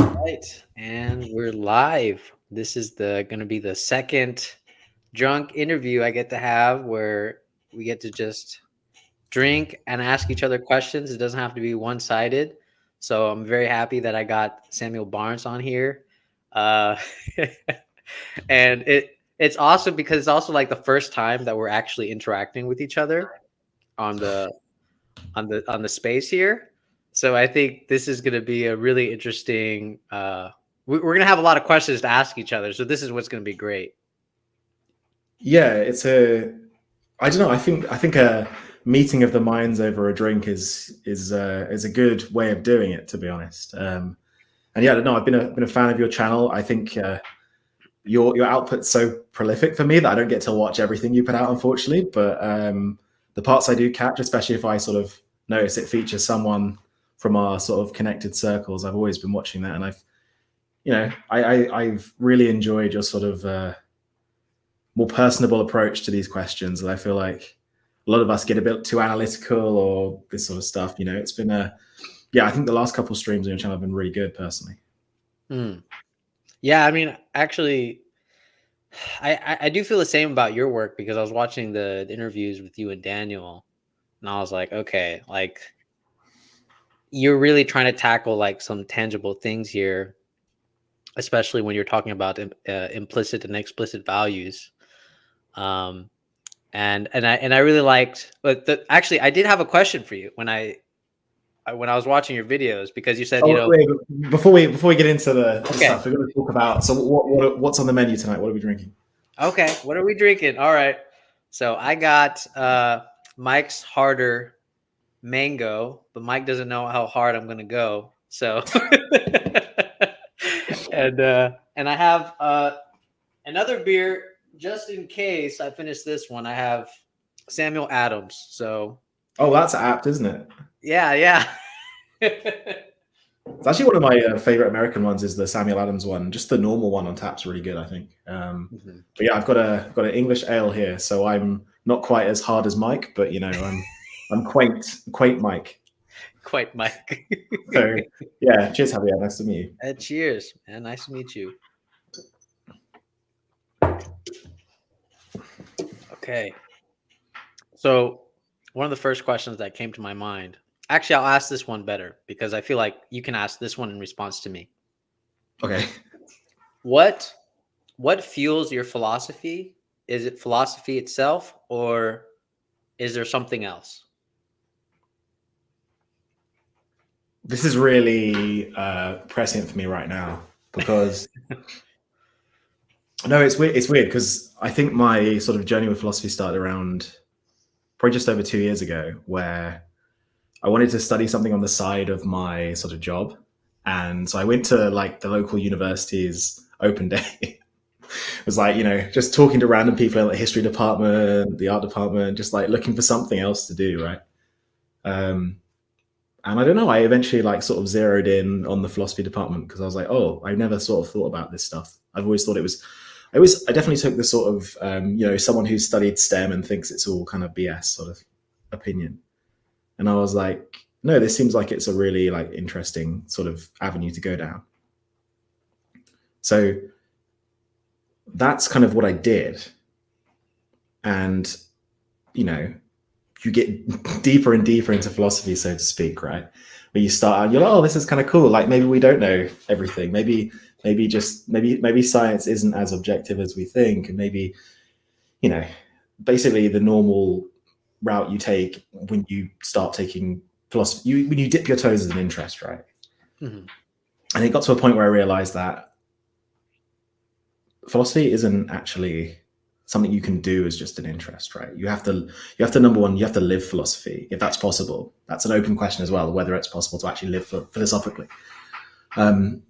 Right, and we're live. This is the going to be the second drunk interview I get to have where we get to just drink and ask each other questions. It doesn't have to be one-sided. So I'm very happy that I got Samuel Barnes on here. Uh, and it's awesome because it's also like the first time that we're actually interacting with each other on the space here. So I think this is going to be a really interesting. We're going to have a lot of questions to ask each other. So this is what's going to be great. Yeah, it's a. I don't know. I think a meeting of the minds over a drink is a good way of doing it. To be honest, and yeah, no, I've been a fan of your channel. I think your output's so prolific for me that I don't get to watch everything you put out, unfortunately. But the parts I do catch, especially if I sort of notice it features someone from our sort of connected circles, I've always been watching that, and I've really enjoyed your sort of more personable approach to these questions. And I feel like a lot of us get a bit too analytical or this sort of stuff. It's been yeah, I think the last couple of streams on your channel have been really good personally. Yeah, I mean, actually, I do feel the same about your work because I was watching the interviews with you and Daniel, and I was like, okay, like you're really trying to tackle like some tangible things here, especially when you're talking about implicit and explicit values. Um, and I really liked, but actually I did have a question for you when I was watching your videos because you said, Oh, wait, before we get into the okay, stuff, we're going to talk about. So, what's on the menu tonight? What are we drinking? okay, what are we drinking? All right, so I got Mike's harder mango, but Mike doesn't know how hard I'm gonna go. So, and I have another beer just in case I finish this one. I have Samuel Adams. So, Oh, that's apt, isn't it? yeah, yeah. It's actually one of my favorite American ones. Is the Samuel Adams one? Just the normal one on tap's really good, I think. Mhm. But yeah, I've got an English ale here, so I'm not quite as hard as Mike, but I'm quaint Mike. Quite, Mike. So yeah, cheers, Javier. Nice to meet you. Cheers, man. Nice to meet you. Okay. So, one of the first questions that came to my mind, actually, I'll ask this one better because I feel like you can ask this one in response to me. Okay. What what fuels your philosophy? Is it philosophy itself or is there something else? This is really prescient for me right now because no, it's weird. It's weird because I think my sort of journey with philosophy started around probably just over 2 years ago, where I wanted to study something on the side of my sort of job, and so I went to like the local university's open day. It was like just talking to random people in the history department, the art department, just like looking for something else to do, right? Um, and I don't know. I eventually like sort of zeroed in on the philosophy department because I was like, oh, I never sort of thought about this stuff. I've always thought it was. I definitely took the sort of someone who's studied STEM and thinks it's all kind of BS sort of opinion, and I was like, no, this seems like it's a really like interesting sort of avenue to go down. So that's kind of what I did, and you get deeper and deeper into philosophy, so to speak, right? Where you start out, you're like, oh, this is kind of cool. Like maybe we don't know everything. Maybe science isn't as objective as we think, and maybe you know, basically the normal route you take when you start taking philosophy, when you dip your toes as an interest, right? Mhm. And it got to a point where I realized that philosophy isn't actually something you can do as just an interest, right? You have to number one, you have to live philosophy if that's possible. That's an open question as well, whether it's possible to actually live philosophically. Um,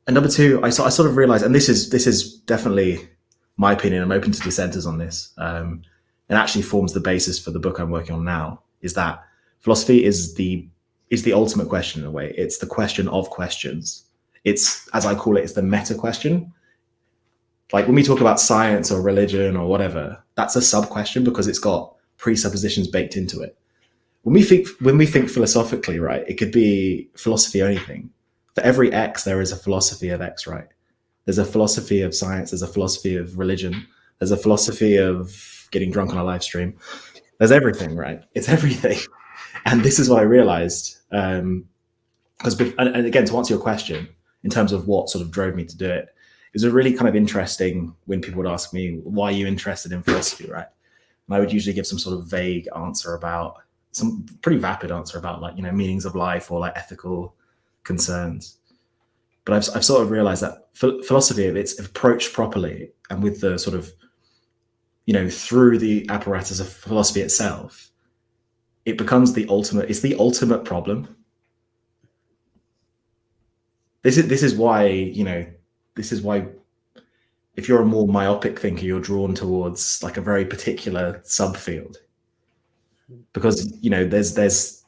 and number two, I sort of realized, and this is definitely my opinion. I'm open to dissenters on this. And actually forms the basis for the book I'm working on now. Is that philosophy is the ultimate question in a way. It's the question of questions. It's, as I call it, it's the meta question. Like when we talk about science or religion or whatever, that's a sub question because it's got presuppositions baked into it. When we think philosophically, right, it could be philosophy or anything. For every X, there is a philosophy of X, right? There's a philosophy of science. There's a philosophy of religion. There's a philosophy of getting drunk on a live stream. There's everything, right? It's everything. And this is what I realized. Because, and again, to answer your question, in terms of what sort of drove me to do it, it was a really kind of interesting when people would ask me, why are you interested in philosophy, right? And I would usually give some sort of vague answer about, some pretty vapid answer about, like, meanings of life or like ethical concerns. But I've sort of realized that philosophy, if it's approached properly and with the sort of, through the apparatus of philosophy itself, it becomes it's the ultimate problem. This is why, this is why if you're a more myopic thinker, you're drawn towards like a very particular subfield, because there's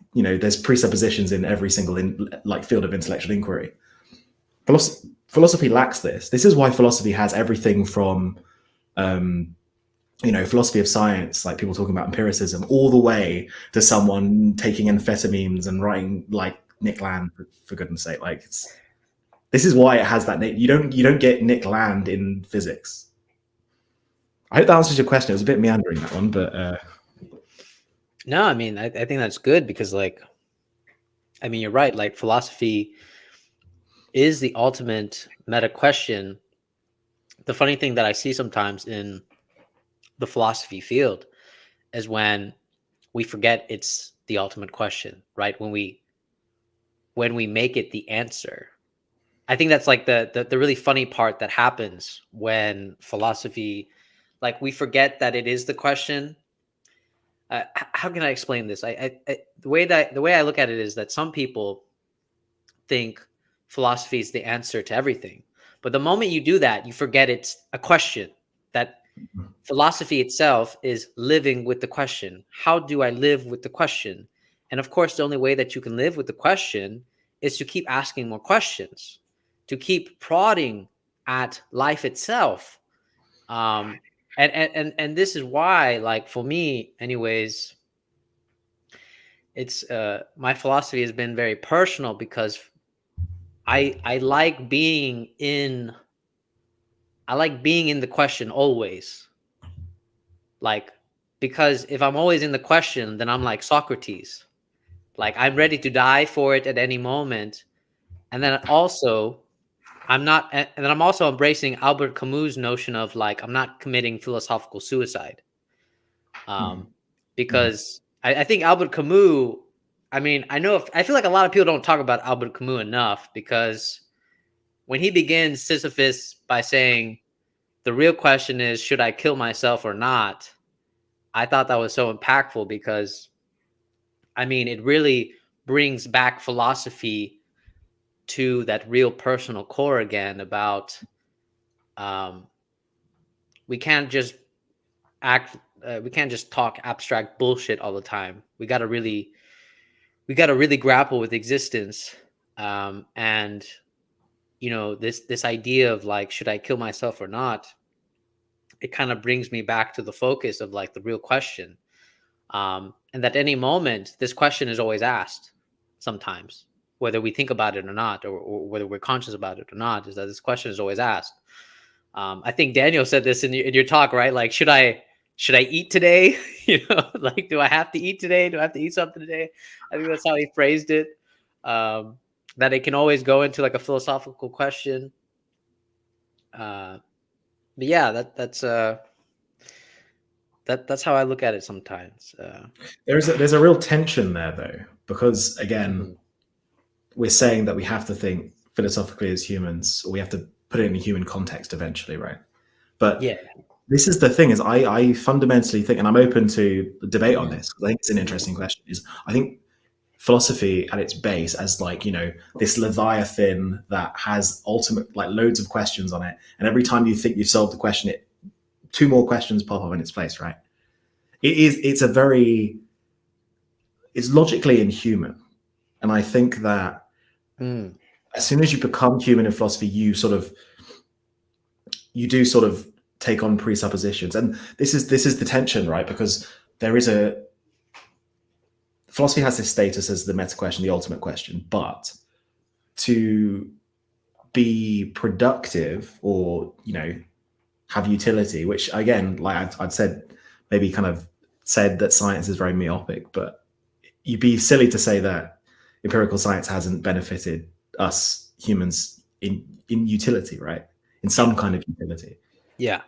presuppositions in every single like field of intellectual inquiry. Philosophy lacks this. This is why philosophy has everything from philosophy of science, like people talking about empiricism, all the way to someone taking amphetamines and writing like Nick Land, for goodness sake. Like, this is why it has that name. You don't get Nick Land in physics. I hope that answers your question. It was a bit meandering, that one, but no, I mean, I think that's good because, like, I mean, you're right. Like, philosophy is the ultimate meta question. The funny thing that I see sometimes in the philosophy field is when we forget it's the ultimate question, right? When we make it the answer. I think that's like the really funny part that happens when philosophy, like, we forget that it is the question. How can I explain this? The way I look at it is that some people think philosophy is the answer to everything, but the moment you do that, you forget it's a question. That philosophy itself is living with the question. How do I live with the question? And of course, the only way that you can live with the question is to keep asking more questions, to keep prodding at life itself. And this is why, like, for me, anyways, it's my philosophy has been very personal because I like being in the question always. Like, because if I'm always in the question, then I'm like Socrates. Like, I'm ready to die for it at any moment. And then also, and then I'm also embracing Albert Camus' notion of, like, I'm not committing philosophical suicide. Because I think Albert Camus, I mean, I feel like a lot of people don't talk about Albert Camus enough, because when he begins Sisyphus by saying, the real question is, should I kill myself or not? I thought that was so impactful because, I mean, it really brings back philosophy to that real personal core again about, um, we can't just we can't just talk abstract bullshit all the time. We got to really grapple with existence. And this idea of, like, should I kill myself or not, it kind of brings me back to the focus of, like, the real question. And that any moment this question is always asked, sometimes, whether we think about it or not, or whether we're conscious about it or not, is that this question is always asked. I think Daniel said this in your talk, right? Like, should I eat today? Like, do I have to eat today? Do I have to eat something today? I think that's how he phrased it. That it can always go into, like, a philosophical question. But yeah, that's how I look at it sometimes. there's a real tension there, though, because again, Mhm. we're saying that we have to think philosophically as humans, or we have to put it in a human context eventually, right? But Yeah. this is the thing: is I fundamentally think, and I'm open to debate on Mhm. this because I think it's an interesting question. Is I think philosophy at its base as, like, this leviathan that has ultimate, like, loads of questions on it, and every time you think you've solved the question, two more questions pop up in its place, right? It's logically inhuman. And I think that Mm. as soon as you become human in philosophy, you do sort of take on presuppositions. And this is the tension, right? Because there is a philosophy has this status as the meta question, the ultimate question. But to be productive or, have utility, which again, like I'd said, maybe kind of said that science is very myopic, but you'd be silly to say that empirical science hasn't benefited us humans in utility, right? In some kind of utility. Yeah.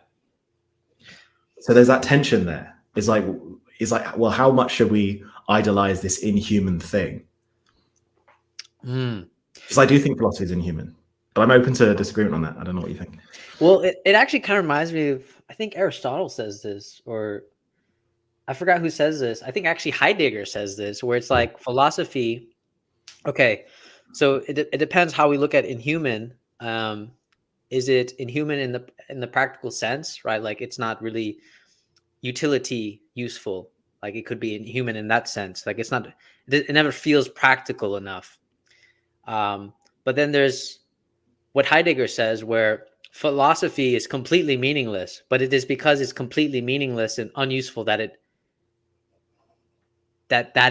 So there's that tension there. It's like, well, how much should we idolize this inhuman thing? Mm. Because I do think philosophy is inhuman, but I'm open to disagreement on that. I don't know what you think. Well, it actually kind of reminds me of, I think Aristotle says this, or I forgot who says this. I think actually Heidegger says this, where it's like philosophy. Okay, so it depends how we look at inhuman. Is it inhuman in the practical sense, right? Like it's not really utility useful. Like it could be inhuman in that sense. Like it's not. It never feels practical enough. But then there's what Heidegger says, where philosophy is completely meaningless, but it is because it's completely meaningless and unuseful that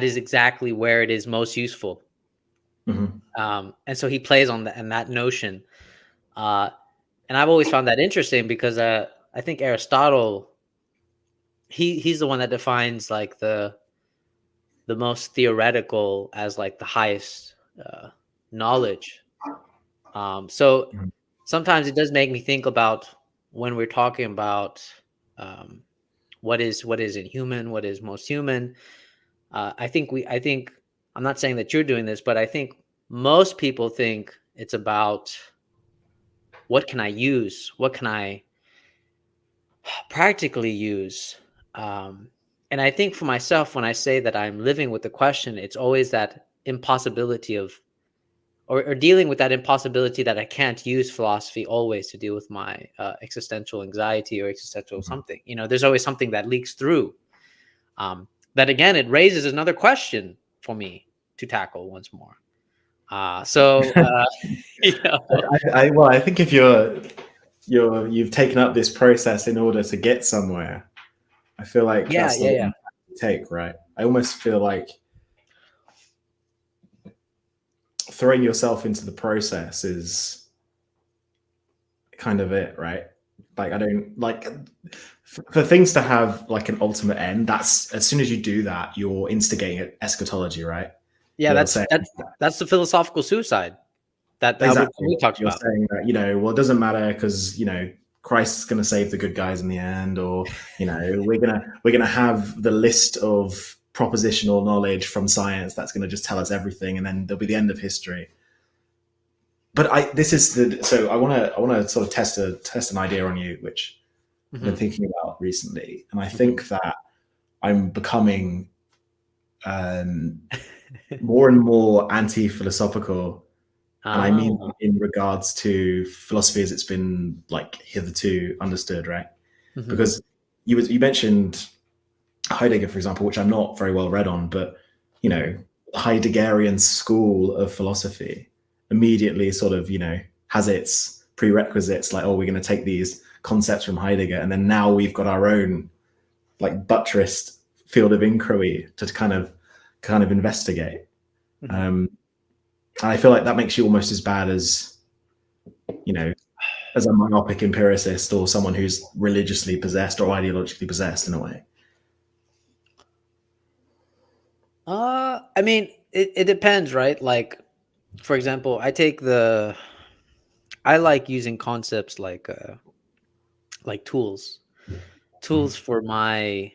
is exactly where it is most useful. Mm-hmm. And so he plays on that notion, uh, and I've always found that interesting because I think Aristotle, he's the one that defines like the most theoretical as like the highest knowledge. So Mm-hmm. sometimes it does make me think about when we're talking about um, what is inhuman, what is most human. I think I'm not saying that you're doing this, but I think most people think it's about what can I use, what can I practically use. Um, and I think for myself, when I say that I'm living with the question, it's always that impossibility of, or dealing with that impossibility that I can't use philosophy always to deal with my existential anxiety or existential something. You know, there's always something that leaks through. That again, it raises another question for me to tackle once more. You know, Well, I think if you've taken up this process in order to get somewhere, I feel like yeah, that's the yeah, yeah. one to take, right? I almost feel like throwing yourself into the process is kind of it, right? Like I don't like for things to have like an ultimate end. That's as soon as you do that, you're instigating eschatology, right? Yeah, You're that's saying that's that's the philosophical suicide that Albert exactly. Camus talks You're about. saying that well, it doesn't matter because Christ's going to save the good guys in the end, or we're gonna have the list of propositional knowledge from science that's going to just tell us everything, and then there'll be the end of history. But this is the so I want to sort of test an idea on you, which I've been Hmm. thinking about recently, and I Hmm. think that I'm becoming um, more and more anti-philosophical, and I mean Oh. in regards to philosophy as it's been like hitherto understood, right? Hmm. Because you mentioned Heidegger, for example, which I'm not very well read on, but Hmm. the Heideggerian school of philosophy immediately sort of has its prerequisites, like, oh, we're going to take these concepts from Heidegger, and then now we've got our own like buttressed field of inquiry to kind of investigate. Hmm. Um, and I feel like that makes you almost as bad as you know as a myopic empiricist or someone who's religiously possessed or ideologically possessed in a way. I mean, it depends, right? Like, for example, I like using concepts like tools Mhm. for my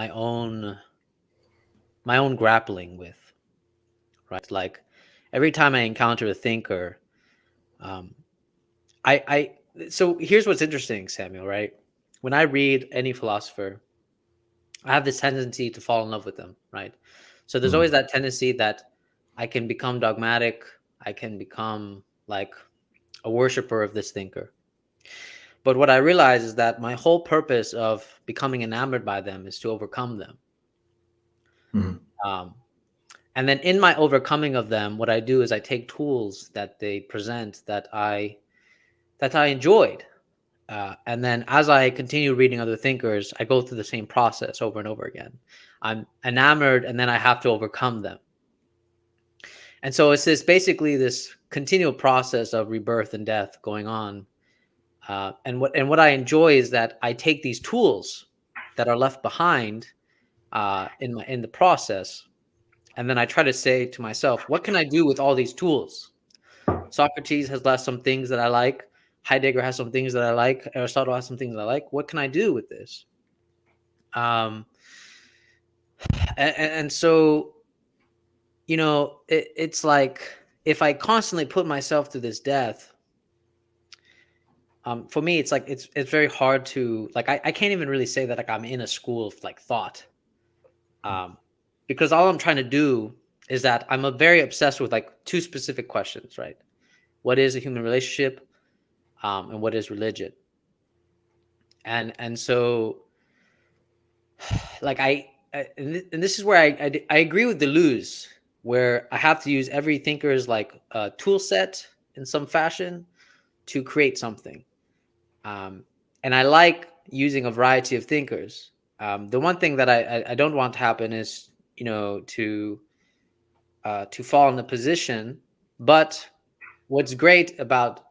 own my own grappling with, right? Like every time I encounter a thinker, um, so here's what's interesting, Samuel, right? When I read any philosopher, I have this tendency to fall in love with them, right? So there's always Mhm. that tendency that I can become dogmatic, I can become like a worshiper of this thinker. But what I realize is that my whole purpose of becoming enamored by them is to overcome them. Mhm. Um, and then in my overcoming of them, what I do is I take tools that they present that I enjoyed. And then as I continue reading other thinkers, I go through the same process over and over again. I'm enamored, and then I have to overcome them. And so it's this basically this continual process of rebirth and death going on. And what I enjoy is that I take these tools that are left behind in the process, and then I try to say to myself, what can I do with all these tools? Socrates has left some things that I like. Heidegger has some things that I like. Aristotle has some things that I like. What can I do with this? Um, and so, it's like if I constantly put myself through this death, for me, it's like it's very hard to like. I can't even really say that like I'm in a school of like thought, um, because all I'm trying to do is that I'm a very obsessed with like two specific questions, right? What is a human relationship, and what is religion? And so like and this is where I agree with Deleuze, where I have to use every thinker's like tool set in some fashion to create something. um, and I like using a variety of thinkers. The one thing that I don't want to happen is to fall in a position. But what's great about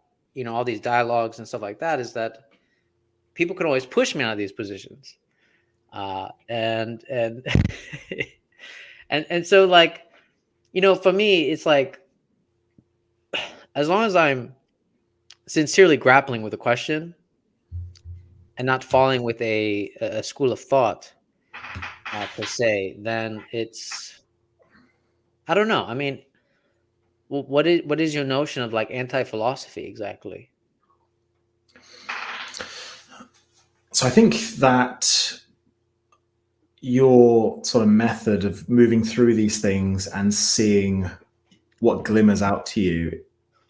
all these dialogues and stuff like that is that people can always push me out of these positions, and and so like for me it's like as long as I'm sincerely grappling with a question and not falling with a school of thought per se, then it's I don't know. I mean, what is your notion of like anti-philosophy exactly? So I think that your sort of method of moving through these things and seeing what glimmers out to you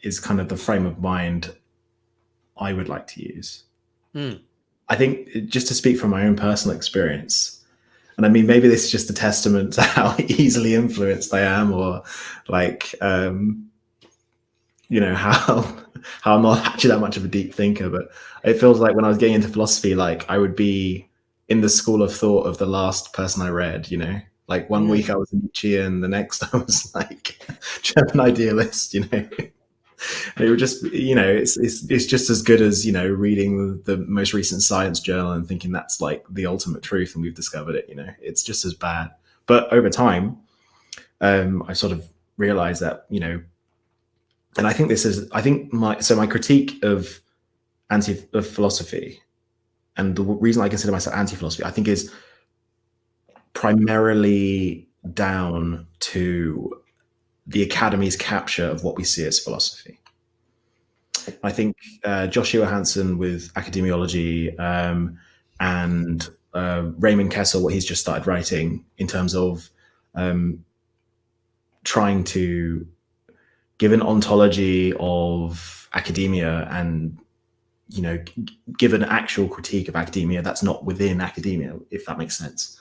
is kind of the frame of mind I would like to use. Hmm. I think just to speak from my own personal experience, and I mean, maybe this is just a testament to how easily influenced I am, or like, how how I'm not actually that much of a deep thinker. But it feels like when I was getting into philosophy, like I would be in the school of thought of the last person I read. Like one Hmm. week I was a Nietzschean, the next I was like German idealist. It would just, it's just as good as reading the most recent science journal and thinking that's like the ultimate truth and we've discovered it. It's just as bad. But over time, I sort of realized that and I think this is I think my critique of philosophy, and the reason I consider myself anti-philosophy, I think, is primarily down to the academy's capture of what we see as philosophy. I think Joshua Hansen with academiology, and Raymond Kessel, what he's just started writing in terms of um, trying to give an ontology of academia and give an actual critique of academia that's not within academia, if that makes sense,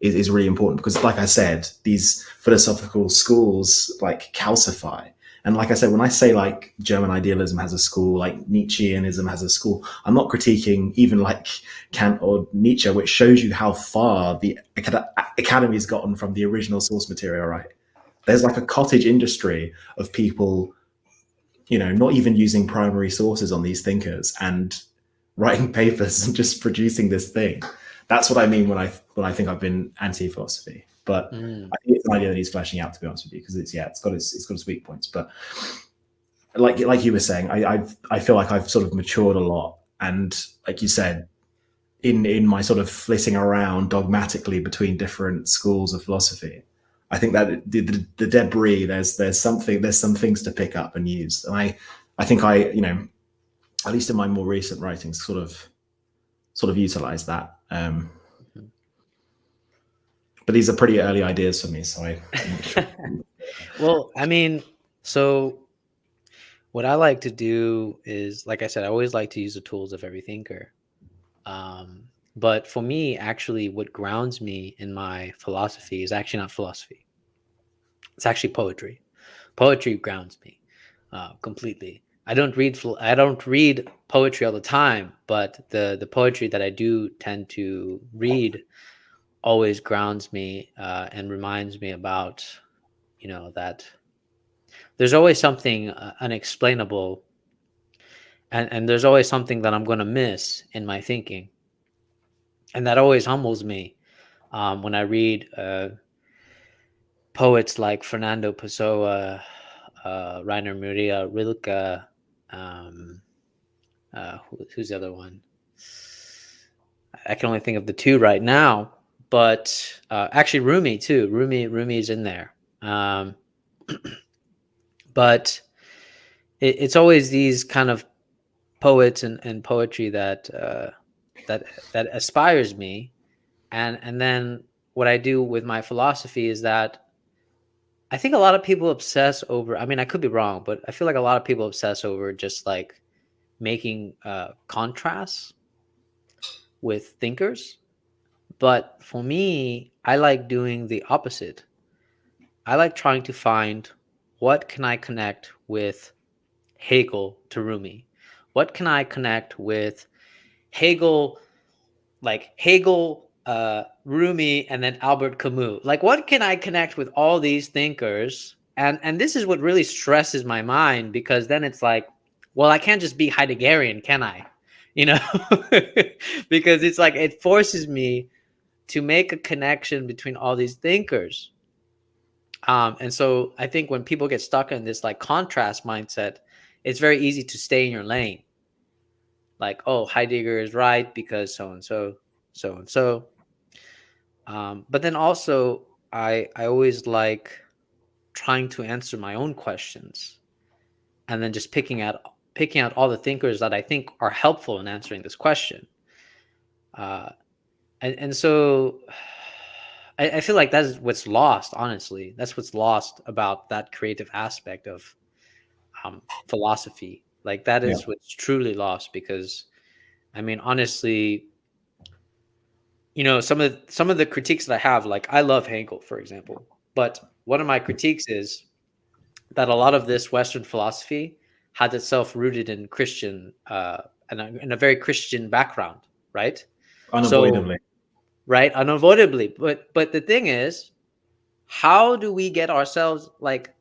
is really important. Because like I said, these philosophical schools like calcify. And like I said, when I say like German idealism has a school, like Nietzscheanism has a school, I'm not critiquing even like Kant or Nietzsche, which shows you how far the academy's gotten from the original source material, right? There's like a cottage industry of people, not even using primary sources on these thinkers and writing papers and just producing this thing. That's what I mean when I think I've been anti-philosophy. But Hmm. I think it's an idea that he's fleshing out, to be honest with you, because it's got its weak points. But like you were saying, I feel like I've sort of matured a lot, and like you said, in my sort of flitting around dogmatically between different schools of philosophy, I think that the debris, there's some things to pick up and use, and I think at least in my more recent writings, sort of utilize that. Mhm. But these are pretty early ideas for me, so I'm not sure. Well, I mean, so what I like to do is, like I said, I always like to use the tools of every thinker. Um, but for me, actually, what grounds me in my philosophy is actually not philosophy. It's actually poetry. Poetry grounds me completely. I don't read poetry all the time, but the poetry that I do tend to read always grounds me and reminds me about that. there's always something unexplainable, and there's always something that I'm going to miss in my thinking, and that always humbles me when I read poets like Fernando Pessoa, Rainer Maria Rilke, um, who's the other one? I can only think of the two right now, but actually Rumi too. Rumi is in there. But it's always these kind of poets and poetry that that aspires me, and then what I do with my philosophy is that I think a lot of people obsess over. I mean, I could be wrong, but I feel like a lot of people obsess over just like making contrasts with thinkers. But for me, I like doing the opposite. I like trying to find what can I connect with Hegel to Rumi? What can I connect with Hegel, like Hegel, Rumi, and then Albert Camus? Like, what can I connect with all these thinkers? And this is what really stresses my mind, because then it's like, well, I can't just be Heideggerian, can I? You know, because it's like it forces me to make a connection between all these thinkers. And so I think when people get stuck in this like contrast mindset, it's very easy to stay in your lane. Like, oh, Heidegger is right because so and so, so and so. But then also, I always like trying to answer my own questions, and then just picking out all the thinkers that I think are helpful in answering this question. Uh, and so I feel like that's what's lost. Honestly, that's what's lost about that creative aspect of philosophy. Like that Yeah. is what's truly lost, because I mean, honestly, some of the critiques that I have, like I love Hegel, for example, but one of my critiques is that a lot of this Western philosophy had itself rooted in Christian, in a very Christian background, right? So, Unavoidably. right, unavoidably. But the thing is, how do we get ourselves like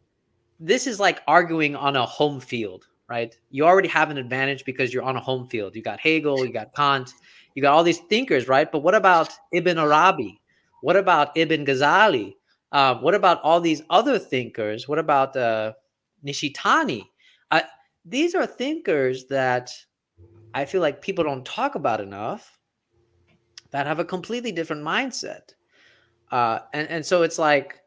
this is like arguing on a home field, right? You already have an advantage because you're on a home field. You got Hegel, you got Kant, you got all these thinkers, right? But what about Ibn Arabi? What about Ibn Ghazali? What about all these other thinkers? What about Nishitani? Uh, these are thinkers that I feel like people don't talk about enough, that have a completely different mindset. And so it's like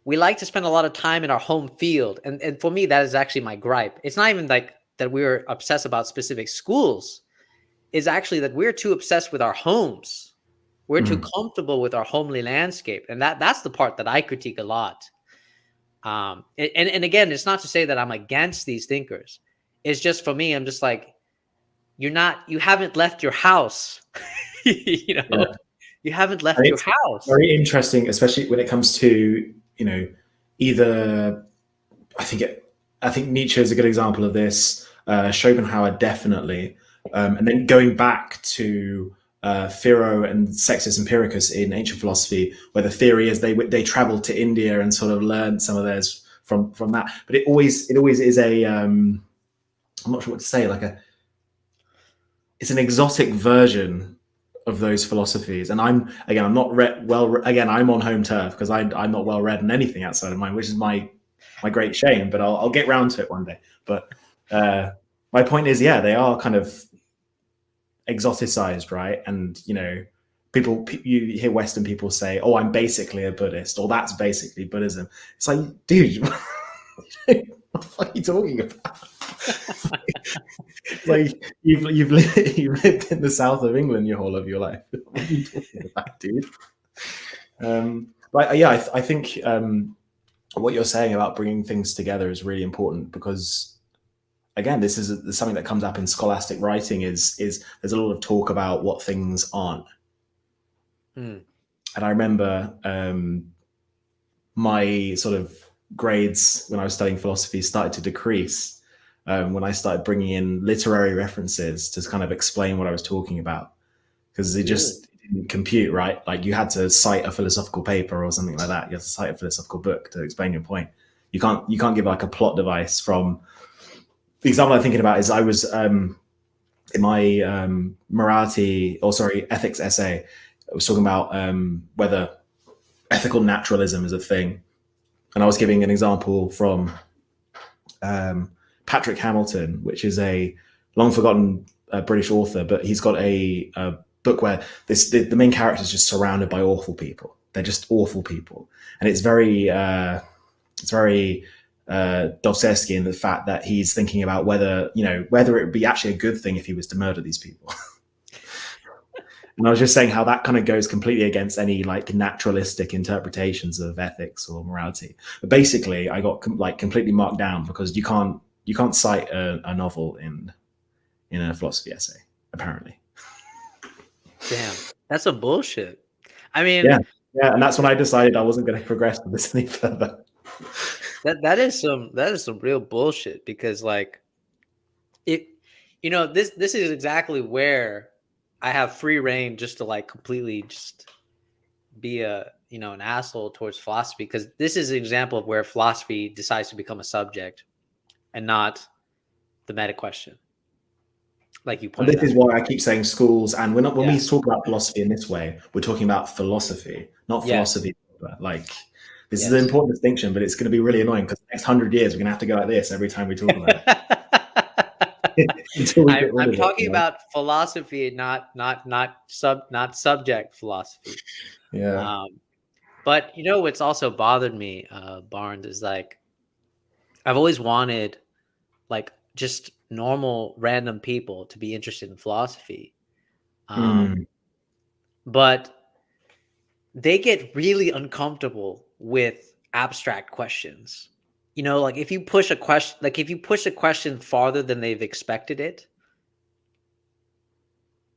we like to spend a lot of time in our home field. And for me, that is actually my gripe. It's not even like that we're obsessed about specific schools. It's actually that we're too obsessed with our homes. We're too Mm. comfortable with our homely landscape. And that's the part that I critique a lot. And again, it's not to say that I'm against these thinkers. It's just for me, I'm just like, you haven't left your house. you Yeah. know, you haven't And left your it's house. very interesting, especially when it comes to, either I think I think Nietzsche is a good example of this. Schopenhauer definitely, and then going back to Philo and Sextus Empiricus in ancient philosophy, where the theory is they traveled to India and sort of learned some of theirs from that. But it always is a I'm not sure what to say, like a it's an exotic version of those philosophies. And I'm not again, I'm on home turf because I'm not well read in anything outside of mine, which is my great shame. But I'll get round to it one day. But uh, my point is, yeah, they are kind of exoticized, right? And you hear Western people say, "Oh, I'm basically a Buddhist," or "That's basically Buddhism." It's like, dude, what the fuck are you talking about? Like you've lived in the south of England your whole of your life. What are you talking about, dude? But yeah, I think what you're saying about bringing things together is really important because again, this is something that comes up in scholastic writing. Is there's a lot of talk about what things aren't, Hmm. and I remember my sort of grades when I was studying philosophy started to decrease when I started bringing in literary references to kind of explain what I was talking about because it Really? just didn't compute, right? Like you had to cite a philosophical paper or something like that. You had to cite a philosophical book to explain your point. You can't give like a plot device from the example I'm thinking about is I was in my ethics essay. I was talking about whether ethical naturalism is a thing, and I was giving an example from Patrick Hamilton, which is a long forgotten British author, but he's got a book where the main character is just surrounded by awful people. They're just awful people, and it's very Dostoevsky in the fact that he's thinking about whether it would be actually a good thing if he was to murder these people. And I was just saying how that kind of goes completely against any like naturalistic interpretations of ethics or morality. But basically, I got completely marked down because you can't cite a novel in a philosophy essay apparently. Damn, that's some bullshit. I mean, Yeah, yeah, and that's when I decided I wasn't going to progress with this any further. that is some real bullshit because like it, this is exactly where I have free reign just to like completely just be an asshole towards philosophy because this is an example of where philosophy decides to become a subject and not the meta question, like you And pointed this out. is why I keep saying schools. And when Yeah. we talk about philosophy in this way, we're talking about philosophy, not Yes. philosophy. Like, this is an Yes. important distinction, but it's going to be really annoying because the next 100 years we're going to have to go like this every time we talk about it until we get rid I'm of it. talking about philosophy, not subject philosophy. Yeah. Um, but what's also bothered me, Barnes, is like I've always wanted like just normal random people to be interested in philosophy. Mm. But they get really uncomfortable with abstract questions. Like if you push a question farther than they've expected it,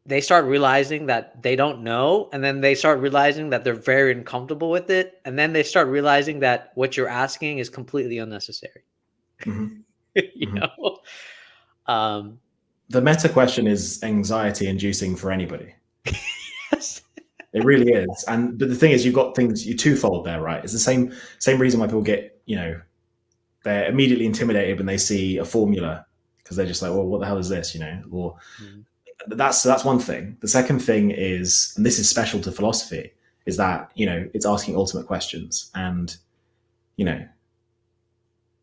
they start realizing that they don't know, and then they start realizing that they're very uncomfortable with it, and then they start realizing that what you're asking is completely unnecessary. Hmm. you Hmm. know? Um, The meta question is anxiety inducing for anybody. yes. It really is. And but the thing is, you've got things you twofold there, right? It's the same reason why people get they're immediately intimidated when they see a formula because they're just like, well, what the hell is this? Or Mhm. that's one thing. The second thing is, and this is special to philosophy, is that it's asking ultimate questions, and you know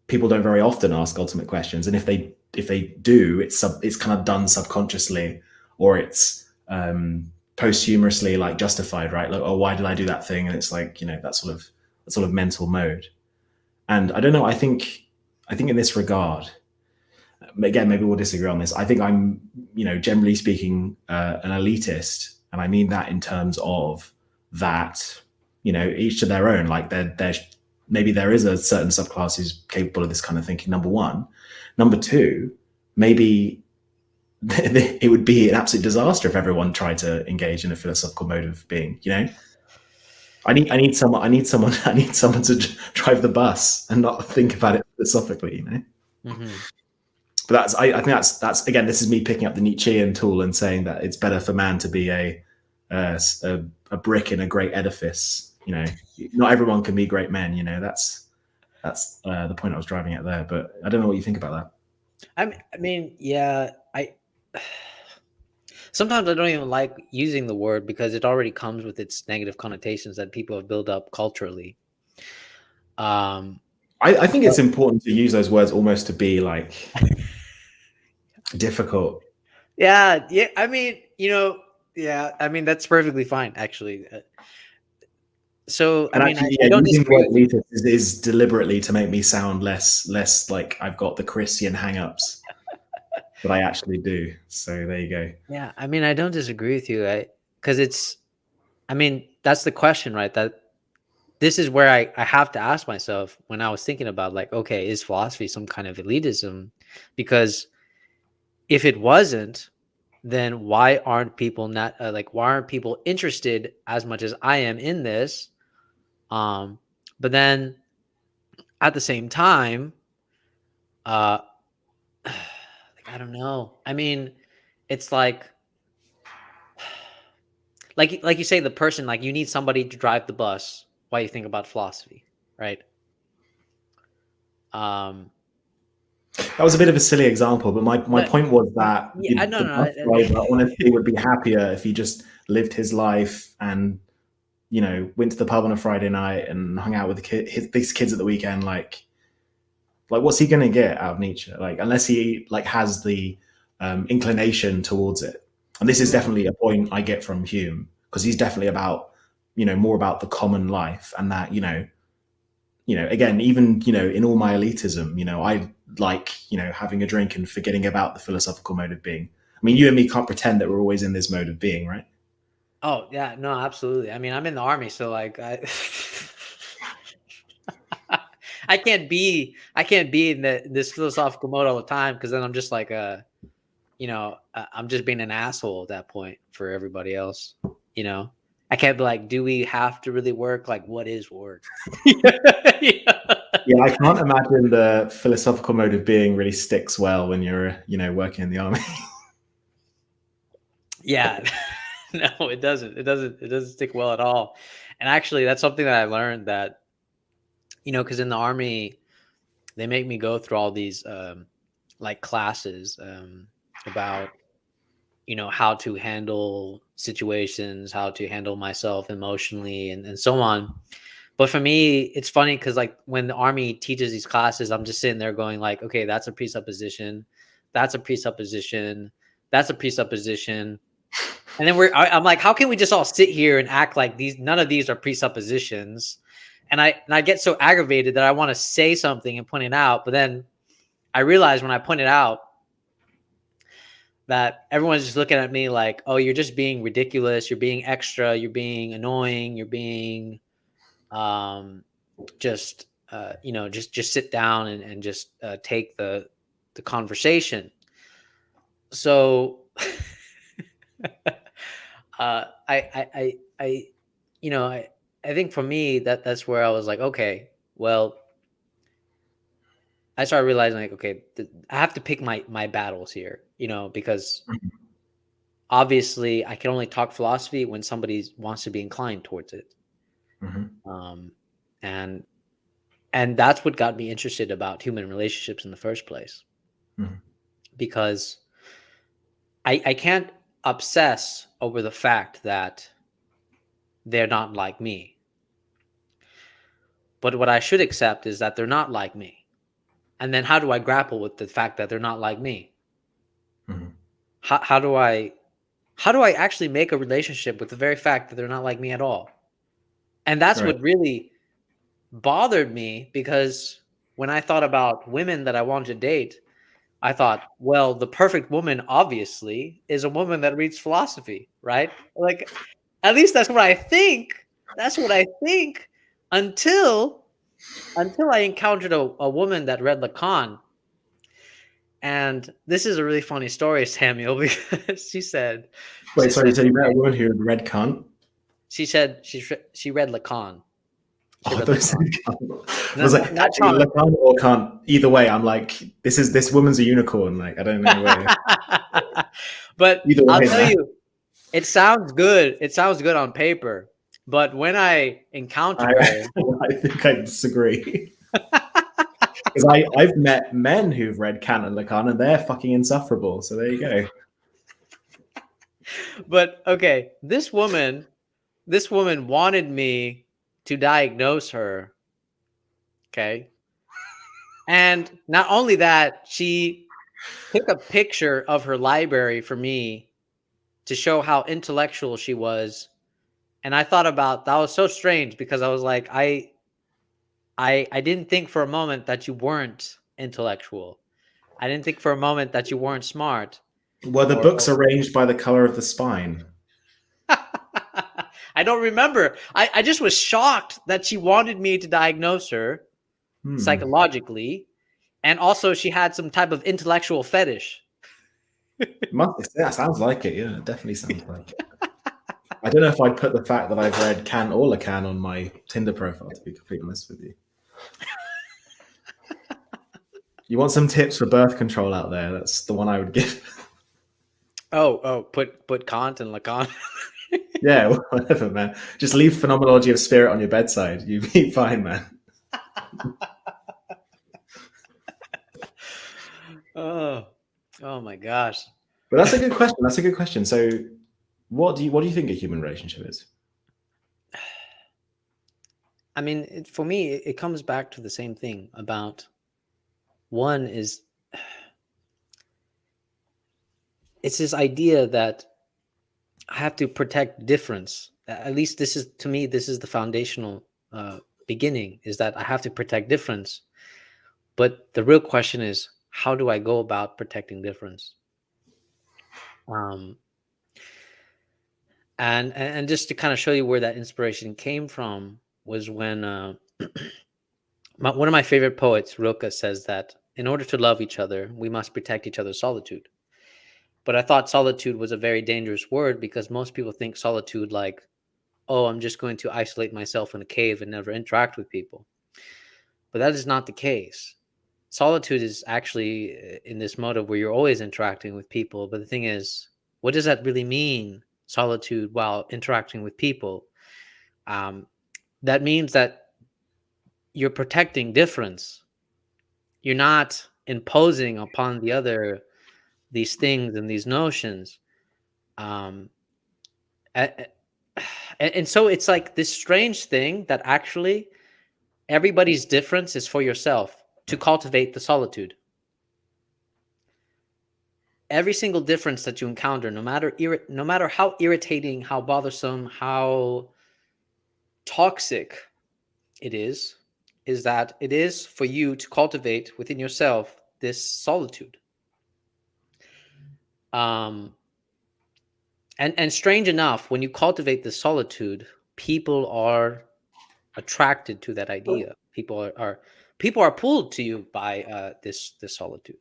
people don't very often ask ultimate questions, and if they do, it's kind of done subconsciously, or it's posthumously like justified, right? Like, oh, why did I do that thing? And it's like that sort of mental mode. And I don't know. I think in this regard, again, maybe we'll disagree on this. I think I'm, generally speaking, an elitist, and I mean that in terms of that, each to their own. Like there maybe there is a certain subclass who's capable of this kind of thinking. Number one, number two, maybe it would be an absolute disaster if everyone tried to engage in a philosophical mode of being. I need someone to drive the bus and not think about it philosophically. Mhm. But I think that's again, this is me picking up the Nietzschean tool and saying that it's better for man to be a, a brick in a great edifice. Not everyone can be great men. That's the point I was driving at there. But I don't know what you think about that. I mean, yeah, I sometimes I don't even like using the word because it already comes with its negative connotations that people have built up culturally. Um, I think but it's important to use those words almost to be like difficult. yeah, yeah. I mean, yeah. I mean, that's perfectly fine, actually. So, I And mean, actually, I yeah, don't using the disagree word with you. elitist is deliberately to make me sound less like I've got the Christian hang-ups, but I actually do. So there you go. Yeah, I mean, I don't disagree with you. Because I mean, that's the question, right? That this is where I have to ask myself when I was thinking about like, okay, is philosophy some kind of elitism? Because if it wasn't, then why aren't people not why aren't people interested as much as I am in this? But then at the same time, uh, like I don't know. I mean, it's like you say, the person like you need somebody to drive the bus while you think about philosophy, right? Um, That was a bit of a silly example, but my but point was that yeah, I no, the no, bus driver honestly would be happier if he just lived his life and went to the pub on a Friday night and hung out with these kids at the weekend. Like what's he going to get out of Nietzsche? Like unless he like has the inclination towards it. And this is Mhm. definitely a point I get from Hume because he's definitely about more about the common life and that again, even in all my elitism, I like having a drink and forgetting about the philosophical mode of being. I mean, you and me can't pretend that we're always in this mode of being, right? Oh yeah, no, absolutely. I mean, I'm in the army, so like I I can't be in this philosophical mode all the time because then I'm just like I'm just being an asshole at that point for everybody else. You know, I can't be like, do we have to really work? Like, what is work? Yeah. Yeah, I can't imagine the philosophical mode of being really sticks well when you're, working in the army. Yeah. No, it doesn't. It doesn't stick well at all. And actually, that's something that I learned that because in the army they make me go through all these like classes about how to handle situations, how to handle myself emotionally, and so on. But for me, it's funny because like when the army teaches these classes, I'm just sitting there going like, okay, that's a presupposition, that's a presupposition, that's a presupposition, and then I'm like, how can we just all sit here and act like these? None of these are presuppositions, and I get so aggravated that I want to say something and point it out, but then I realize when I point it out that everyone's just looking at me like, oh, you're just being ridiculous, you're being extra, you're being annoying, you're being um, just just sit down and just take the conversation. So I I think for me that's where I was like, okay, well, I started realizing like, okay, I have to pick my battles here, because obviously I can only talk philosophy when somebody wants to be inclined towards it. Mhm, Um, and that's what got me interested about human relationships in the first place, mhm, because I can't obsess over the fact that they're not like me. But what I should accept is that they're not like me. And then how do I grapple with the fact that they're not like me? mhm. How do I actually make a relationship with the very fact that they're not like me at all? And that's Right. what really bothered me, because when I thought about women that I wanted to date, I thought, well, the perfect woman obviously is a woman that reads philosophy, right? Like, at least that's what I think. That's what I think until I encountered a woman that read Lacan. And this is a really funny story, Samuel, because Wait, she sorry, said so you met a woman who read Kant? she read Lacan. Oh, She I read thought you said Lacan. Kant. I No, was like, not actually, Sean. Lacan or Kant, either way, I'm like, this woman's a unicorn. Like, I don't know where. But Either I'll way, tell man. you, it sounds good. It sounds good on paper. But when I I, encountered her, I think I disagree. Because I've met men who've read Kant and Lacan and they're fucking insufferable. So there you go. but okay, this woman wanted me to diagnose her. Okay. And not only that, she took a picture of her library for me to show how intellectual she was. And I thought about that was so strange because I was like, I didn't think for a moment that you weren't intellectual. I didn't think for a moment that you weren't smart. Were the Or books arranged by the color of the spine? I don't remember. I just was shocked that she wanted me to diagnose her Hmm. psychologically. And also she had some type of intellectual fetish. Yeah, sounds like it. Yeah, it definitely sounds like it. I don't know if I'd put the fact that I've read Kant or Lacan on my Tinder profile, to be completely honest with you. You want some tips for birth control out there? That's the one I would give. Oh, put Kant and Lacan. Yeah, whatever, man. Just leave Phenomenology of Spirit on your bedside. You'll be fine, man. Oh, oh my gosh. But that's a good question. That's a good question. So, what do you think a human relationship is? I mean, for me, it comes back to the same thing about one is it's this idea that I have to protect difference. At least this is to me, this is the foundational beginning is that I have to protect difference. But the real question is, how do I go about protecting difference? Um, and just to kind of show you where that inspiration came from was when one of my favorite poets, Rilke, says that in order to love each other, we must protect each other's solitude. But I thought solitude was a very dangerous word because most people think solitude like, oh, I'm just going to isolate myself in a cave and never interact with people. But that is not the case. Solitude is actually in this mode of where you're always interacting with people. But the thing is, what does that really mean? Solitude while interacting with people. Um, that means that you're protecting difference. You're not imposing upon the other these things and these notions. Um, a- and so it's like this strange thing that actually everybody's difference is for yourself to cultivate the solitude. Every single difference that you encounter, no matter how irritating, how bothersome, how toxic it is that it is for you to cultivate within yourself this solitude. Um, and strange enough, when you cultivate this solitude, people are attracted to that idea. People are pulled to you by this solitude.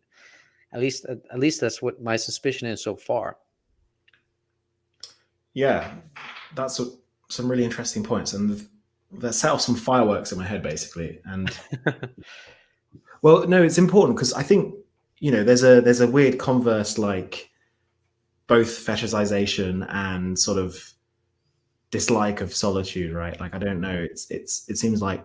At least that's what my suspicion is so far. Yeah, that's some really interesting points, and that set off some fireworks in my head, basically. And well, no, it's important because I think there's a weird converse, like both fetishization and sort of dislike of solitude, right? Like I don't know, it seems like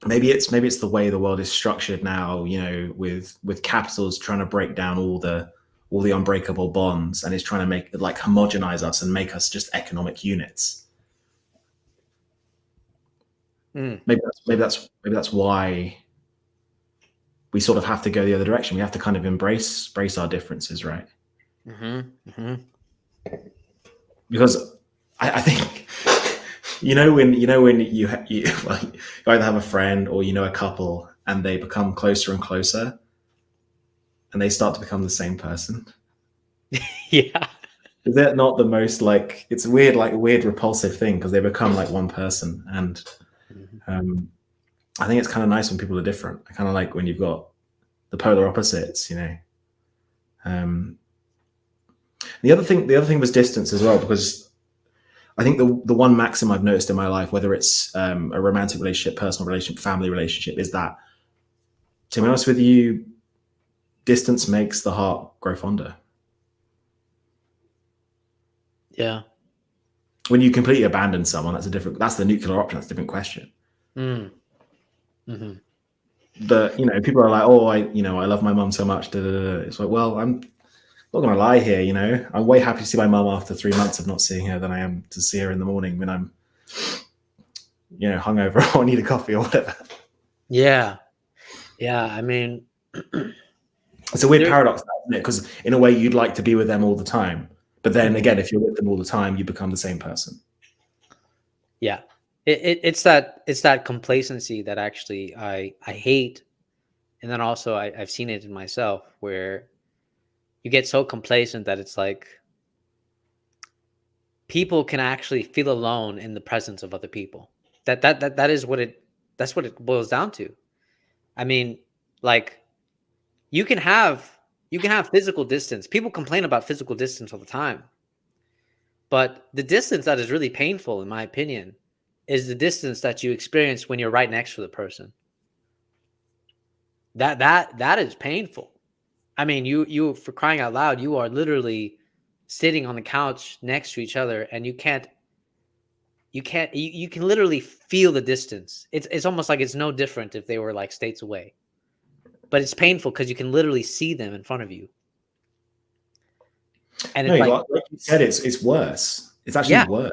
maybe it's the way the world is structured now, with capitals trying to break down all the unbreakable bonds, and it's trying to make like homogenize us and make us just economic units. Mm. Maybe that's why we sort of have to go the other direction. We have to kind of embrace our differences, right? Hmm. Hmm. Because I think when you like, you either have a friend or a couple, and they become closer and closer, and they start to become the same person. Yeah. Is that not the most, like, it's weird, like a weird repulsive thing because they become like one person, and Mhm. um, I think it's kind of nice when people are different. I kind of like when you've got the polar opposites. Um, the other thing was distance as well, because I think the one maxim I've noticed in my life, whether it's a romantic relationship, personal relationship, family relationship, is that, to be honest with you, distance makes the heart grow fonder. Yeah. When you completely abandon someone, that's the nuclear option. That's a different question. Mm. Hmm. But people are like, oh, I love my mum so much. Da, da, da. It's like, well, I'm not gonna lie here. I'm way happy to see my mum after 3 months of not seeing her than I am to see her in the morning when I'm hungover or need a coffee or whatever. Yeah. Yeah. I mean, It's a weird there. paradox, isn't it? Because in a way, you'd like to be with them all the time, but then Mhm. again, if you're with them all the time, you become the same person. Yeah. It's that complacency that actually I hate, and then also I've seen it in myself where you get so complacent that it's like people can actually feel alone in the presence of other people. That is what it that's what it boils down to. I mean, like you can have you can have physical distance. People complain about physical distance all the time. But the distance that is really painful, in my opinion, is the distance that you experience when you're right next to the person. That is painful. I mean, you for crying out loud, you are literally sitting on the couch next to each other, and you can literally feel the distance. It's almost like it's no different if they were like states away. but it's painful because you can literally see them in front of you, and No, it's like, like you said, it's worse. It's actually yeah, worse,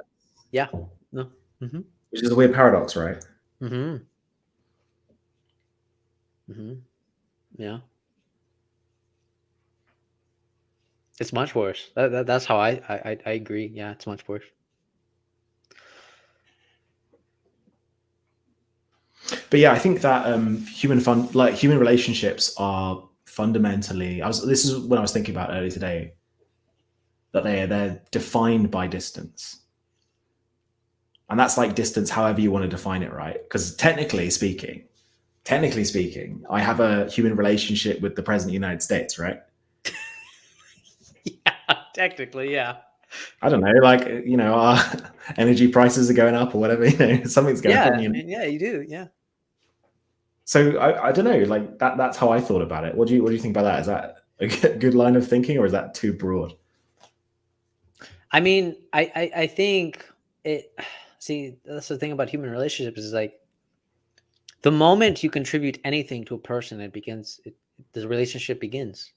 yeah, no, mm-hmm, which is a weird paradox, right? mm-hmm, mm-hmm, yeah, it's much worse. That's how I agree. Yeah, it's much worse. But yeah, I think that human relationships are fundamentally. This is what I was thinking about earlier today, that they're defined by distance, and that's like distance, however you want to define it, right? Because technically speaking, I have a human relationship with the president of the United States, right? Yeah, technically, yeah, I don't know, like our energy prices are going up or whatever. Something's going yeah. on. I mean, yeah, you do, yeah. So I don't know, like that's how I thought about it. What do you think about that? Is that a good line of thinking, or is that too broad? I mean, I think it. See, that's the thing about human relationships is like the moment you contribute anything to a person, the relationship begins,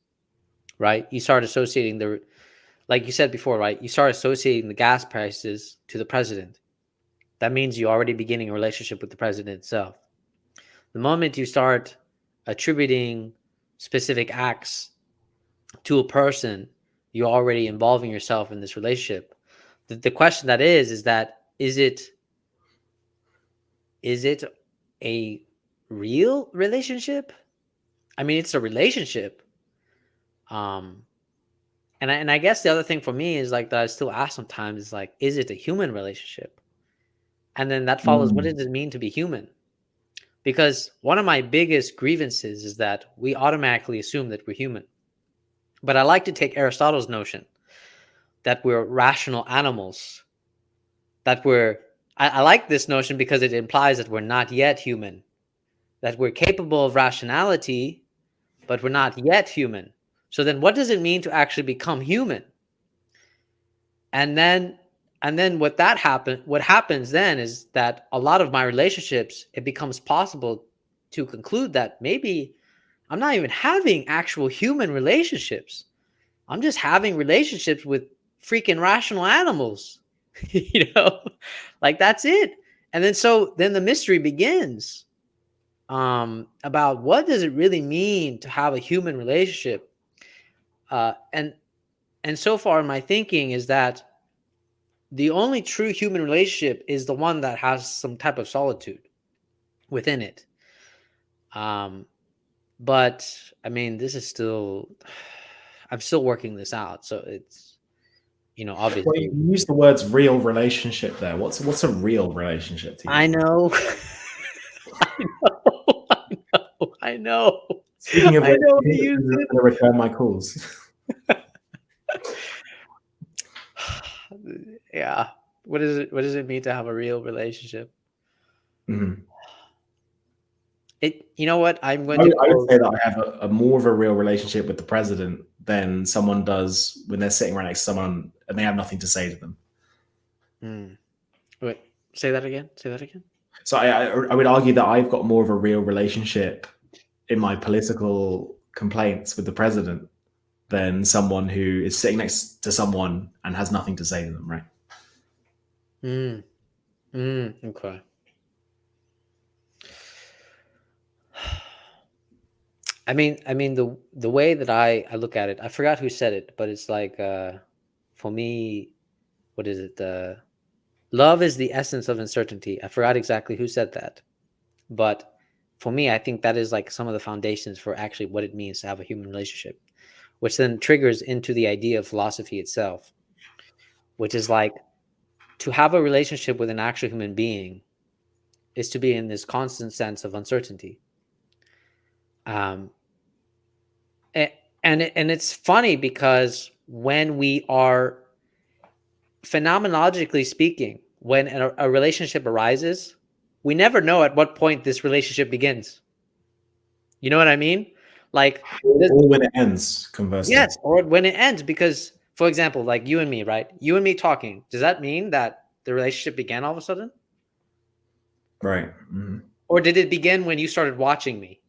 right? You start associating like you said before, right? You start associating the gas prices to the president. That means you're already beginning a relationship with the president itself. The moment you start attributing specific acts to a person, you're already involving yourself in this relationship. The question that is that is it a real relationship? I mean, it's a relationship. Um, and I guess the other thing for me is like that I still ask sometimes is like, is it a human relationship? And then that follows, what Mm. does it mean to be human? Because one of my biggest grievances is that we automatically assume that we're human. But I like to take Aristotle's notion that we're rational animals, that I like this notion because it implies that we're not yet human, that we're capable of rationality, but we're not yet human. So then what does it mean to actually become human? And then what happens then is that a lot of my relationships, it becomes possible to conclude that maybe I'm not even having actual human relationships. I'm just having relationships with freaking rational animals. you know, like that's it. And then the mystery begins, about what does it really mean to have a human relationship. And so far my thinking is that the only true human relationship is the one that has some type of solitude within it. Um, but I mean, this is still, I'm still working this out. So it's, Well, you obviously, use the words "real relationship" there. What's a real relationship to you? I know, I know, I know, I know, Speaking of I which, know do I you think the used president's going to return my calls? it. Yeah. What does it mean to have a real relationship? Mhm. You know what? I'm going I to would, I would quote. say that I have a more of a real relationship with the president than someone does when they're sitting right next to someone and they have nothing to say to them. Hmm. Wait, say that again. Say that again. So I would argue that I've got more of a real relationship in my political complaints with the president than someone who is sitting next to someone and has nothing to say to them, right? Hmm. Okay. I mean the way that I look at it, I forgot who said it, but it's like, for me, what is it? Love is the essence of uncertainty. I forgot exactly who said that, but for me, I think that is like some of the foundations for actually what it means to have a human relationship, which then triggers into the idea of philosophy itself, which is like to have a relationship with an actual human being is to be in this constant sense of uncertainty. Um, and it's funny because when we are, phenomenologically speaking, when a relationship arises, we never know at what point this relationship begins. You know what I mean? Like, Or when it ends, conversely. yes, or when it ends, because, for example, like you and me, right? You and me talking, does that mean that the relationship began all of a sudden? Right. Hmm. Or did it begin when you started watching me?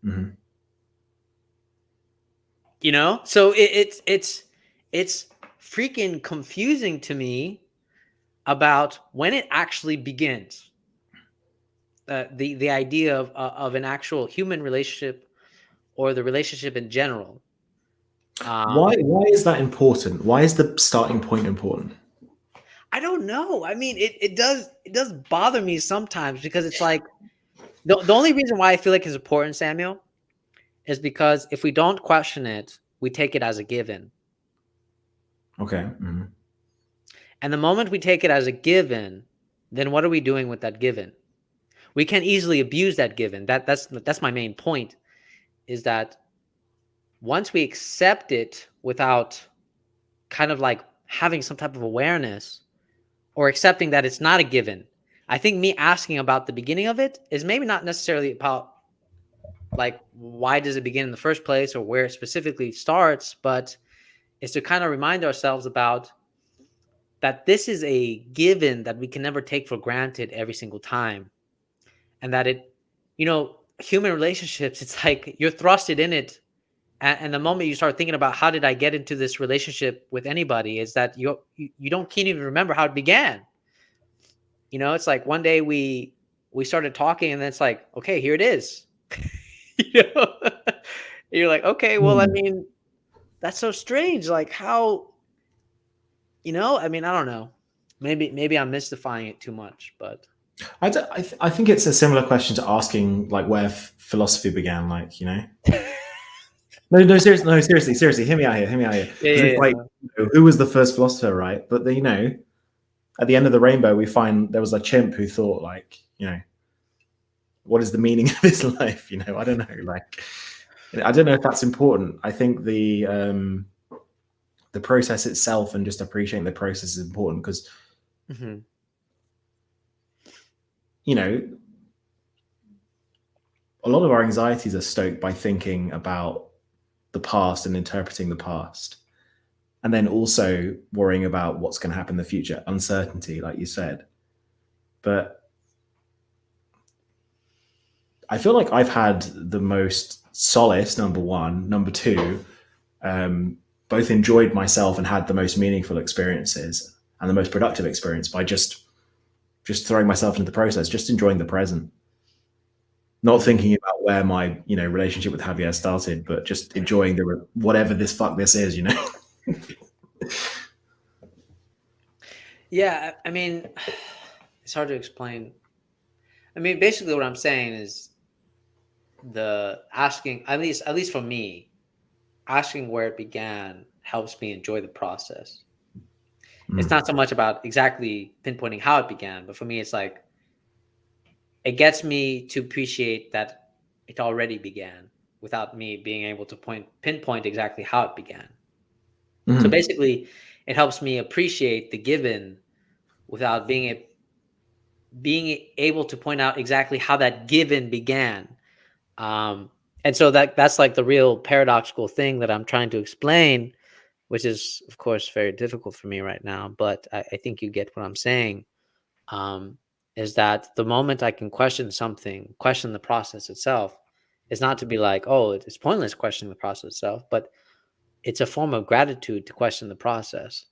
Hmm. So it's freaking confusing to me about when it actually begins. The idea of an actual human relationship or the relationship in general. Why Um, why is that important? Why is the starting point important? I don't know. I mean, it does bother me sometimes because it's like the only reason why I feel like it's important, Samuel, is because if we don't question it, we take it as a given. Okay. Mhm. And the moment we take it as a given, then what are we doing with that given? We can easily abuse that given. That's my main point, is that once we accept it without kind of like having some type of awareness or accepting that it's not a given. I think me asking about the beginning of it is maybe not necessarily about like why does it begin in the first place or where it specifically starts, but is to kind of remind ourselves about that this is a given that we can never take for granted every single time. And that human relationships, it's like you're thrusted in it. And the moment you start thinking about how did I get into this relationship with anybody, is that you don't can't even remember how it began. It's like one day we started talking, and then it's like, okay, here it is. you know, you're like, okay, well, I Hmm. mean, that's so strange. Like how, I mean, I don't know. Maybe I'm mystifying it too much, but I think it's a similar question to asking like where philosophy began. Like no, no, seriously, no, seriously, seriously. Hear me out here, yeah, because yeah, it's yeah, like no. who was the first philosopher, right? But at the end of the rainbow, we find there was a chimp who thought like what is the meaning of this life? I don't know. Like I don't know if that's important. I think the process itself and just appreciating the process is important because Mhm. you know a lot of our anxieties are stoked by thinking about the past and interpreting the past, and then also worrying about what's going to happen in the future, uncertainty, like you said. But I feel like I've had the most solace, number one. Number two, um, both enjoyed myself and had the most meaningful experiences and the most productive experience by just throwing myself into the process, just enjoying the present, not Mm. thinking about where my relationship with Javier started, but just enjoying the whatever this is. Yeah, I mean, it's hard to explain. I mean, basically, what I'm saying is the asking, at least for me, asking where it began helps me enjoy the process. It's Mm. not so much about exactly pinpointing how it began, but for me, it's like it gets me to appreciate that it already began without me being able to pinpoint exactly how it began. So Mm. basically, it helps me appreciate the given without being able to point out exactly how that given began. Um, and so that's like the real paradoxical thing that I'm trying to explain, which is of course very difficult for me right now. But I think you get what I'm saying. Um, is that the moment I can question something, question the process itself, is not to be like, oh, it's pointless questioning the process itself, but it's a form of gratitude to question the process.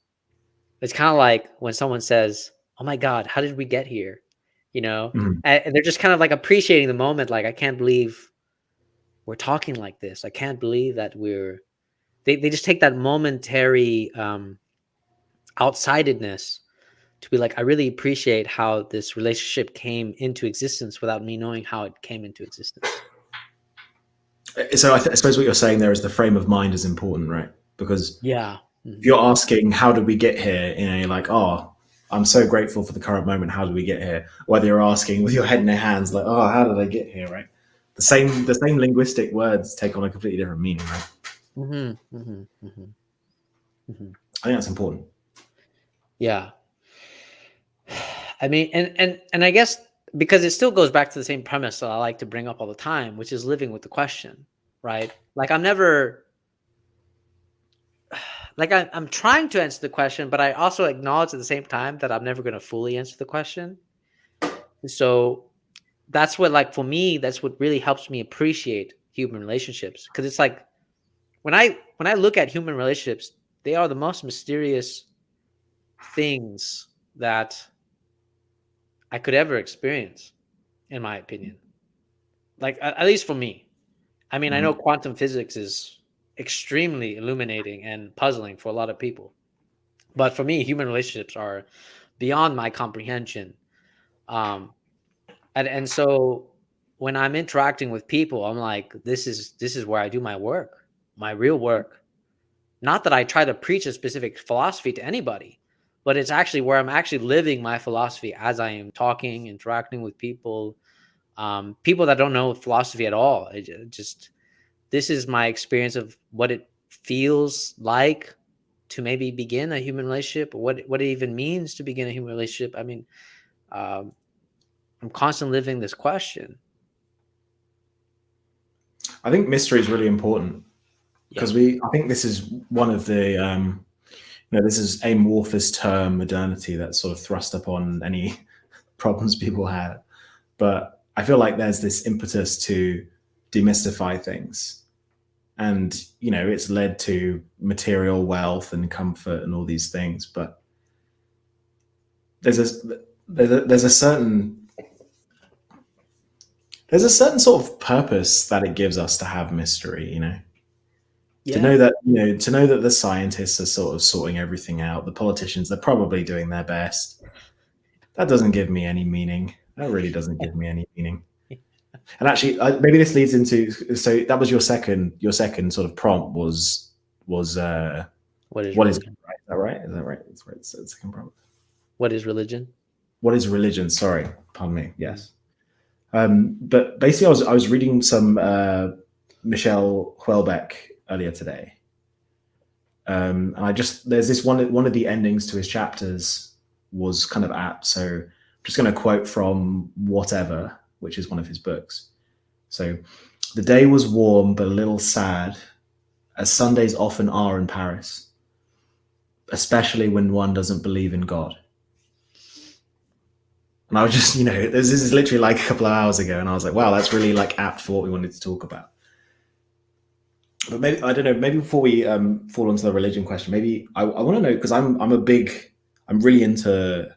It's kind of like when someone says, "Oh my God, how did we get here?" You know, Mm. and they're just kind of like appreciating the moment. Like, I can't believe we're talking like this. I can't believe that they just take that momentary outsidedness to be like, I really appreciate how this relationship came into existence without me knowing how it came into existence. So I suppose what you're saying there is the frame of mind is important, right? Because Yeah. if Mhm. you're asking how did we get here, you're like, oh, I'm so grateful for the current moment. How did we get here? Whether you're asking with your head in your hands, like, oh, how did I get here? Right? The same linguistic words take on a completely different meaning, right? Mhm. Mhm. Mhm. Mhm. I think that's important. Yeah. I mean, and I guess because it still goes back to the same premise that I like to bring up all the time, which is living with the question, right? Like I'm never like I'm trying to answer the question, but I also acknowledge at the same time that I'm never going to fully answer the question. So that's what, like, for me, that's what really helps me appreciate human relationships, because it's like when I look at human relationships, they are the most mysterious things that I could ever experience, in my opinion. Like at least for me. I mean, I know Mhm. quantum physics is extremely illuminating and puzzling for a lot of people, but for me, human relationships are beyond my comprehension. Um, and so when I'm interacting with people, I'm like, this is where I do my work, my real work. Not that I try to preach a specific philosophy to anybody, but it's actually where I'm actually living my philosophy as I am talking, interacting with people, people that don't know philosophy at all. Just this is my experience of what it feels like to maybe begin a human relationship, what it even means to begin a human relationship. I mean, um, I'm constantly living this question. I think mystery is really important Yeah. because I think this is one of the, this is amorphous term modernity that's sort of thrust upon any problems people have. But I feel like there's this impetus to demystify things. And, it's led to material wealth and comfort and all these things. But there's a, there's a certain sort of purpose that it gives us to have mystery, to Yeah. know that the scientists are sort of sorting everything out, the politicians, they're probably doing their best. That doesn't give me any meaning. That really doesn't give me any meaning. And actually, maybe this leads into, so that was your second sort of prompt was What is what is religion? God, right? Is that right? Is that right? That's right. So second prompt. What is religion? What is religion? Sorry, pardon me. Mm. Yes. But basically, I was reading some Michel Houellebecq earlier today, and I just there's this one of the endings to his chapters was kind of apt. So I'm just going to quote from Whatever, which is one of his books. So the day was warm but a little sad, as Sundays often are in Paris, especially when one doesn't believe in God. And I was just, this is literally like a couple of hours ago, and I was like, wow, that's really like apt for what we wanted to talk about. But maybe I don't know. Maybe before we fall into the religion question, maybe I want to know because I'm really into,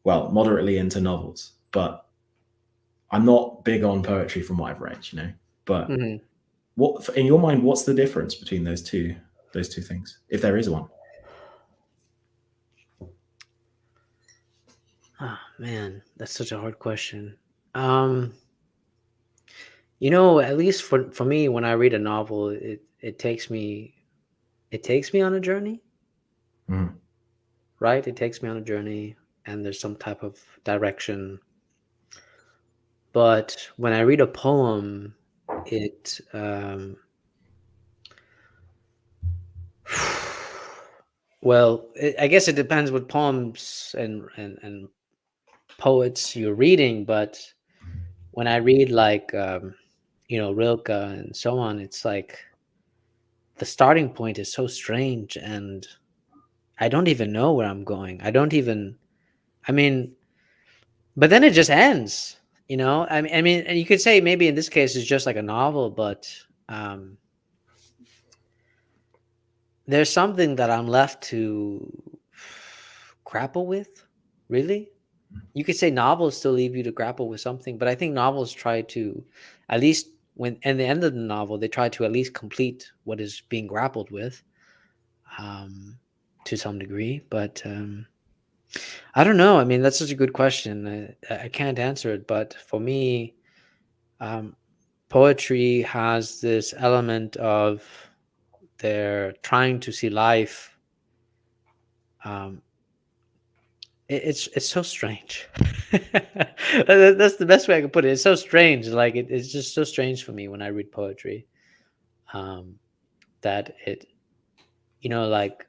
well, moderately into novels, but I'm not big on poetry from what I've read. But Mhm. what in your mind? What's the difference between those two things, if there is one? Oh man, that's such a hard question. At least for me, when I read a novel, it takes me on a journey, Mm. right? It takes me on a journey, and there's some type of direction. But when I read a poem, it well, I guess it depends what poems and poets you're reading. But when I read like Rilke and so on, it's like the starting point is so strange, and I don't even know where I'm going. I mean, but then it just ends. I mean, and you could say maybe in this case it's just like a novel, but um, there's something that I'm left to grapple with. Really, you could say novels still leave you to grapple with something, but I think novels try to, at least when at the end of the novel, they try to at least complete what is being grappled with, um, to some degree. But I don't know. I mean, that's such a good question. I can't answer it, but for me, um, poetry has this element of they're trying to see life. Um, it's so strange. That's the best way I can put it. It's so strange. Like it's just so strange for me when I read poetry. Um, that like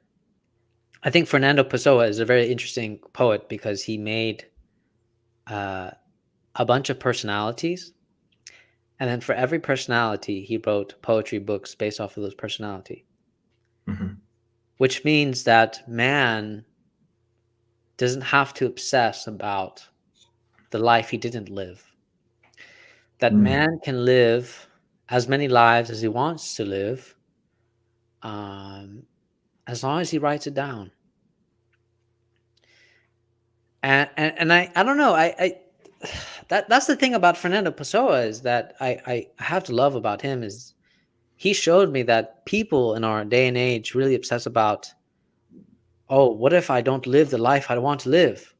I think Fernando Pessoa is a very interesting poet because he made uh, a bunch of personalities, and then for every personality, he wrote poetry books based off of those personality. Hmm. Which means that man doesn't have to obsess about the life he didn't live. That Mm. man can live as many lives as he wants to live, um, as long as he writes it down. And I don't know, I that's the thing about Fernando Pessoa, is that I have to love about him is he showed me that people in our day and age really obsess about, oh, what if I don't live the life I want to live?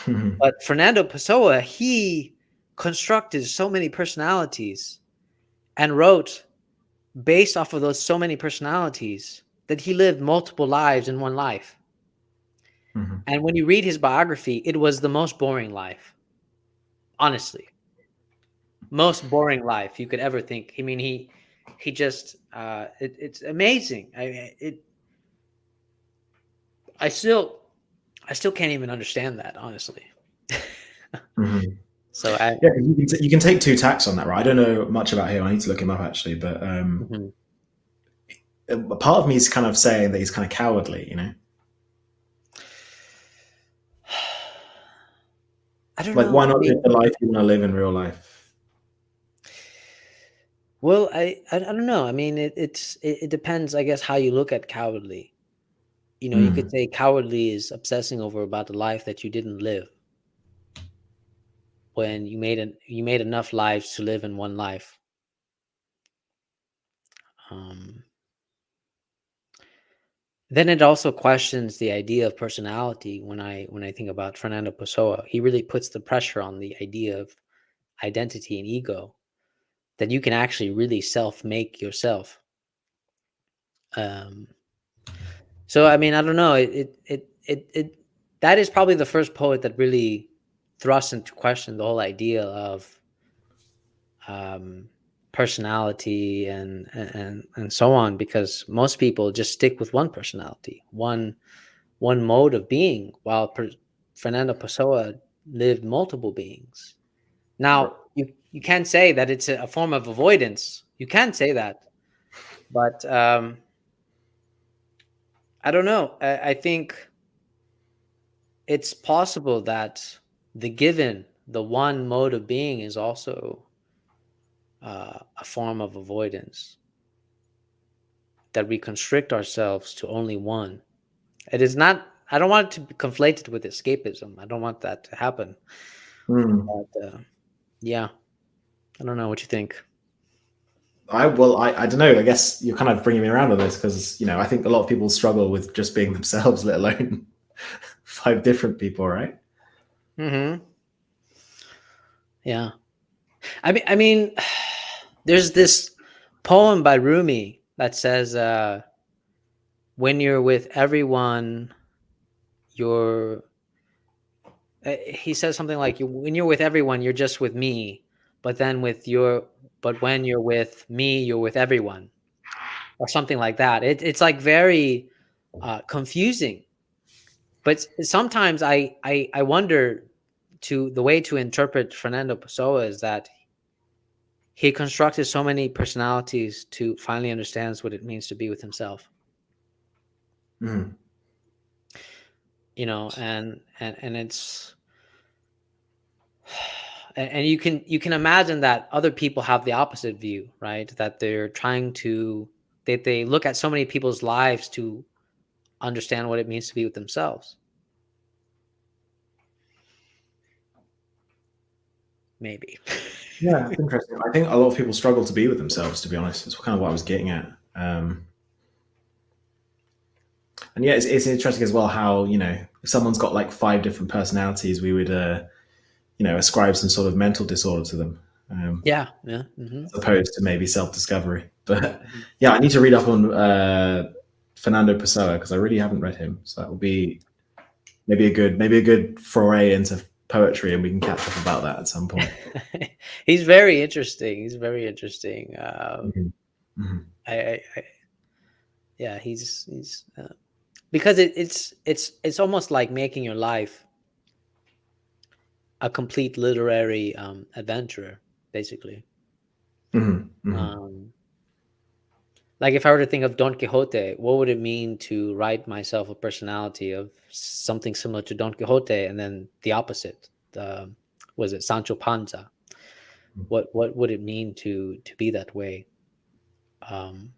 But Fernando Pessoa, he constructed so many personalities and wrote based off of those so many personalities that he lived multiple lives in one life. And when you read his biography, it was the most boring life, honestly. Most boring life you could ever think. I mean, he just it's amazing. I still I still can't even understand that, honestly. Mhm. So I Yeah, you can take two tacks on that, right? I don't know much about him. I need to look him up actually, but mhm. a part of me is kind of saying that he's kind of cowardly, you know? I don't Like, know. why I not live mean, the life you want to live in real life? well, I don't know. I mean, it depends, I guess, how you look at cowardly. You know, you could Mm. say cowardly is obsessing over about the life that you didn't live when you made enough lives to live in one life. Um, then it also questions the idea of personality. When I think about Fernando Pessoa, he really puts the pressure on the idea of identity and ego, that you can actually really self make yourself. Um, so I mean, I don't know. It that is probably the first poet that really thrusts into question the whole idea of um, personality and so on, because most people just stick with one personality, one mode of being, while Fernando Pessoa lived multiple beings. Now, you can't say that it's a form of avoidance. You can say that, but I don't know. I think it's possible that the one mode of being, is also a form of avoidance, that we constrict ourselves to only one. It is not. I don't want it to be conflated with escapism. I don't want that to happen. Mm. But yeah, I don't know what you think. I don't know. I guess you're kind of bringing me around on this because I think a lot of people struggle with just being themselves, let alone five different people, right? Hmm. Yeah, I mean, there's this poem by Rumi that says, "When you're with everyone, you're." He says something like, "When you're with everyone, you're just with me, but then but when you're with me, you're with everyone," or something like that. It's like very confusing. But sometimes I wonder, to the way to interpret Fernando Pessoa is that he constructed so many personalities to finally understands what it means to be with himself. Mm. And it's and you can imagine that other people have the opposite view, right? That they're trying to that they look at so many people's lives to understand what it means to be with themselves. Maybe. Yeah, it's interesting. I think a lot of people struggle to be with themselves. To be honest, it's kind of what I was getting at. And yeah, it's interesting as well how if someone's got like five different personalities, we would ascribe some sort of mental disorder to them. Yeah, yeah. Hmm. As opposed to maybe self-discovery. But yeah, I need to read up on Fernando Pessoa because I really haven't read him. So that will be maybe a good foray into poetry, and we can catch up about that at some point. He's very interesting. He's very interesting. Mhm. Mhm. I yeah, he's because it's almost like making your life a complete literary adventure, basically. Mhm. Mhm. Um, like if I were to think of Don Quixote, what would it mean to write myself a personality of something similar to Don Quixote, and then the opposite? Was it Sancho Panza? What would it mean to be that way? Um,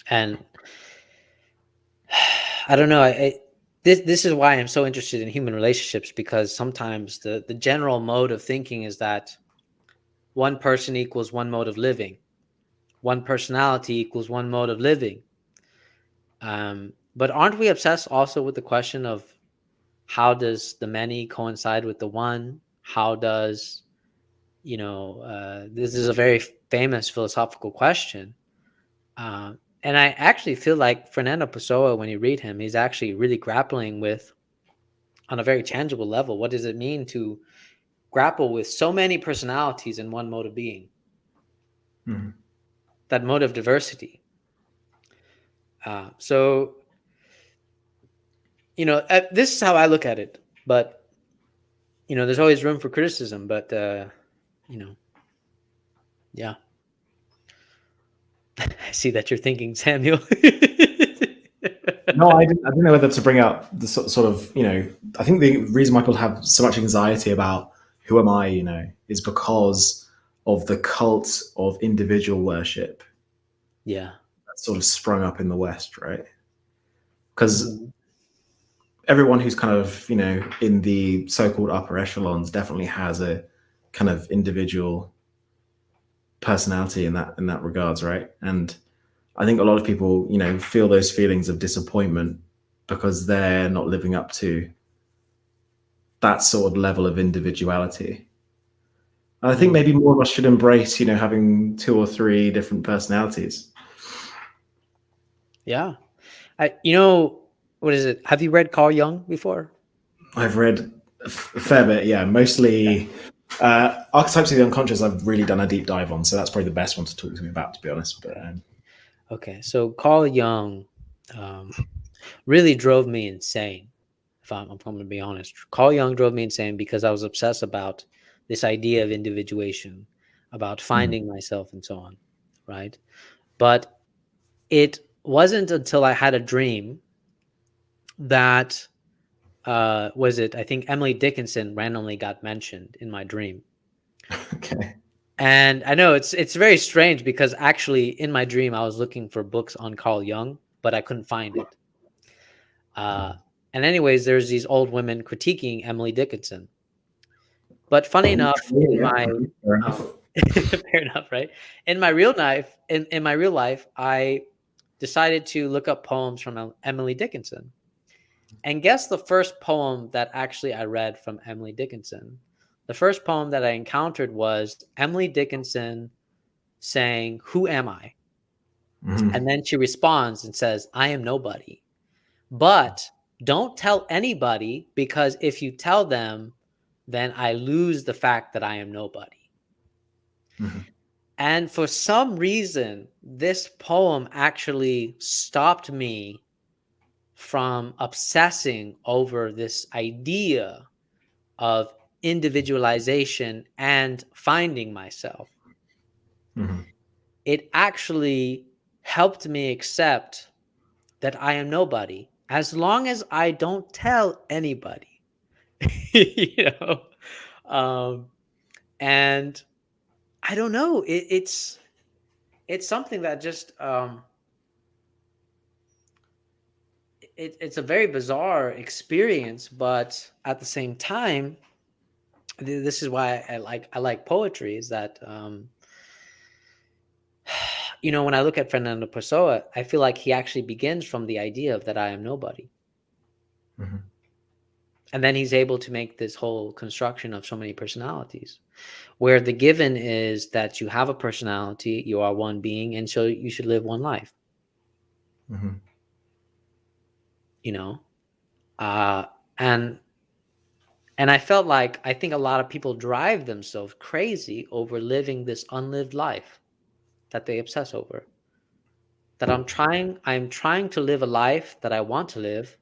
And I don't know. This is why I'm so interested in human relationships, because sometimes the general mode of thinking is that one person equals one mode of living, one personality equals one mode of living. But aren't we obsessed also with the question of how does the many coincide with the one? How does, this is a very famous philosophical question. And I actually feel like Fernando Pessoa, when you read him, he's actually really grappling with, on a very tangible level, what does it mean to grapple with so many personalities in one mode of being, Mhm. that mode of diversity. So, this is how I look at it. But, there's always room for criticism. But, you know, yeah, I see that you're thinking, Samuel. No, I didn't know whether to bring up the sort of, I think the reason why people have so much anxiety about who am I, is because of the cult of individual worship Yeah. that sort of sprung up in the West, right? Because Mhm. everyone who's kind of, in the so-called upper echelons definitely has a kind of individual personality in that regards, right? And I think a lot of people, feel those feelings of disappointment because they're not living up to that sort of level of individuality. And I think Mm. maybe more of us should embrace, having two or three different personalities. Yeah. What is it? Have you read Carl Jung before? I've read a fair bit, yeah, Okay. mostly archetypes of the unconscious. I've really done a deep dive on, so that's probably the best one to talk to me about, to be honest. But Okay. Okay. So Carl Jung um, really drove me insane. If I'm going to be honest, Carl Jung drove me insane because I was obsessed about this idea of individuation, about mm, finding myself, and so on. Right. But it wasn't until I had a dream that was it. I think Emily Dickinson randomly got mentioned in my dream. okay, And I know it's very strange because actually in my dream I was looking for books on Carl Jung, but I couldn't find it. Uh, and anyways, there's these old women critiquing Emily Dickinson. But funny enough, in yeah, my fair um, enough. fair enough, right? In my real life, I decided to look up poems from Emily Dickinson. And guess the first poem that actually I read from Emily Dickinson. The first poem that I encountered was Emily Dickinson saying, "Who am I?" Mhm, And then she responds and says, "I am nobody. But don't tell anybody, because if you tell them, then I lose the fact that I am nobody." mhm, And for some reason, this poem actually stopped me from obsessing over this idea of individualization and finding myself. mhm, It actually helped me accept that I am nobody as long as I don't tell anybody. you know, um, and I don't know. It's something that just it's a very bizarre experience, but at the same time, this is why I like poetry. Is that when I look at Fernando Pessoa, I feel like he actually begins from the idea of that I am nobody. mhm. And then he's able to make this whole construction of so many personalities, where the given is that you have a personality, you are one being, and so you should live one life, Mhm. you know? Uh, and and I felt like I think a lot of people drive themselves crazy over living this unlived life that they obsess over. That I'm trying to live a life that I want to live,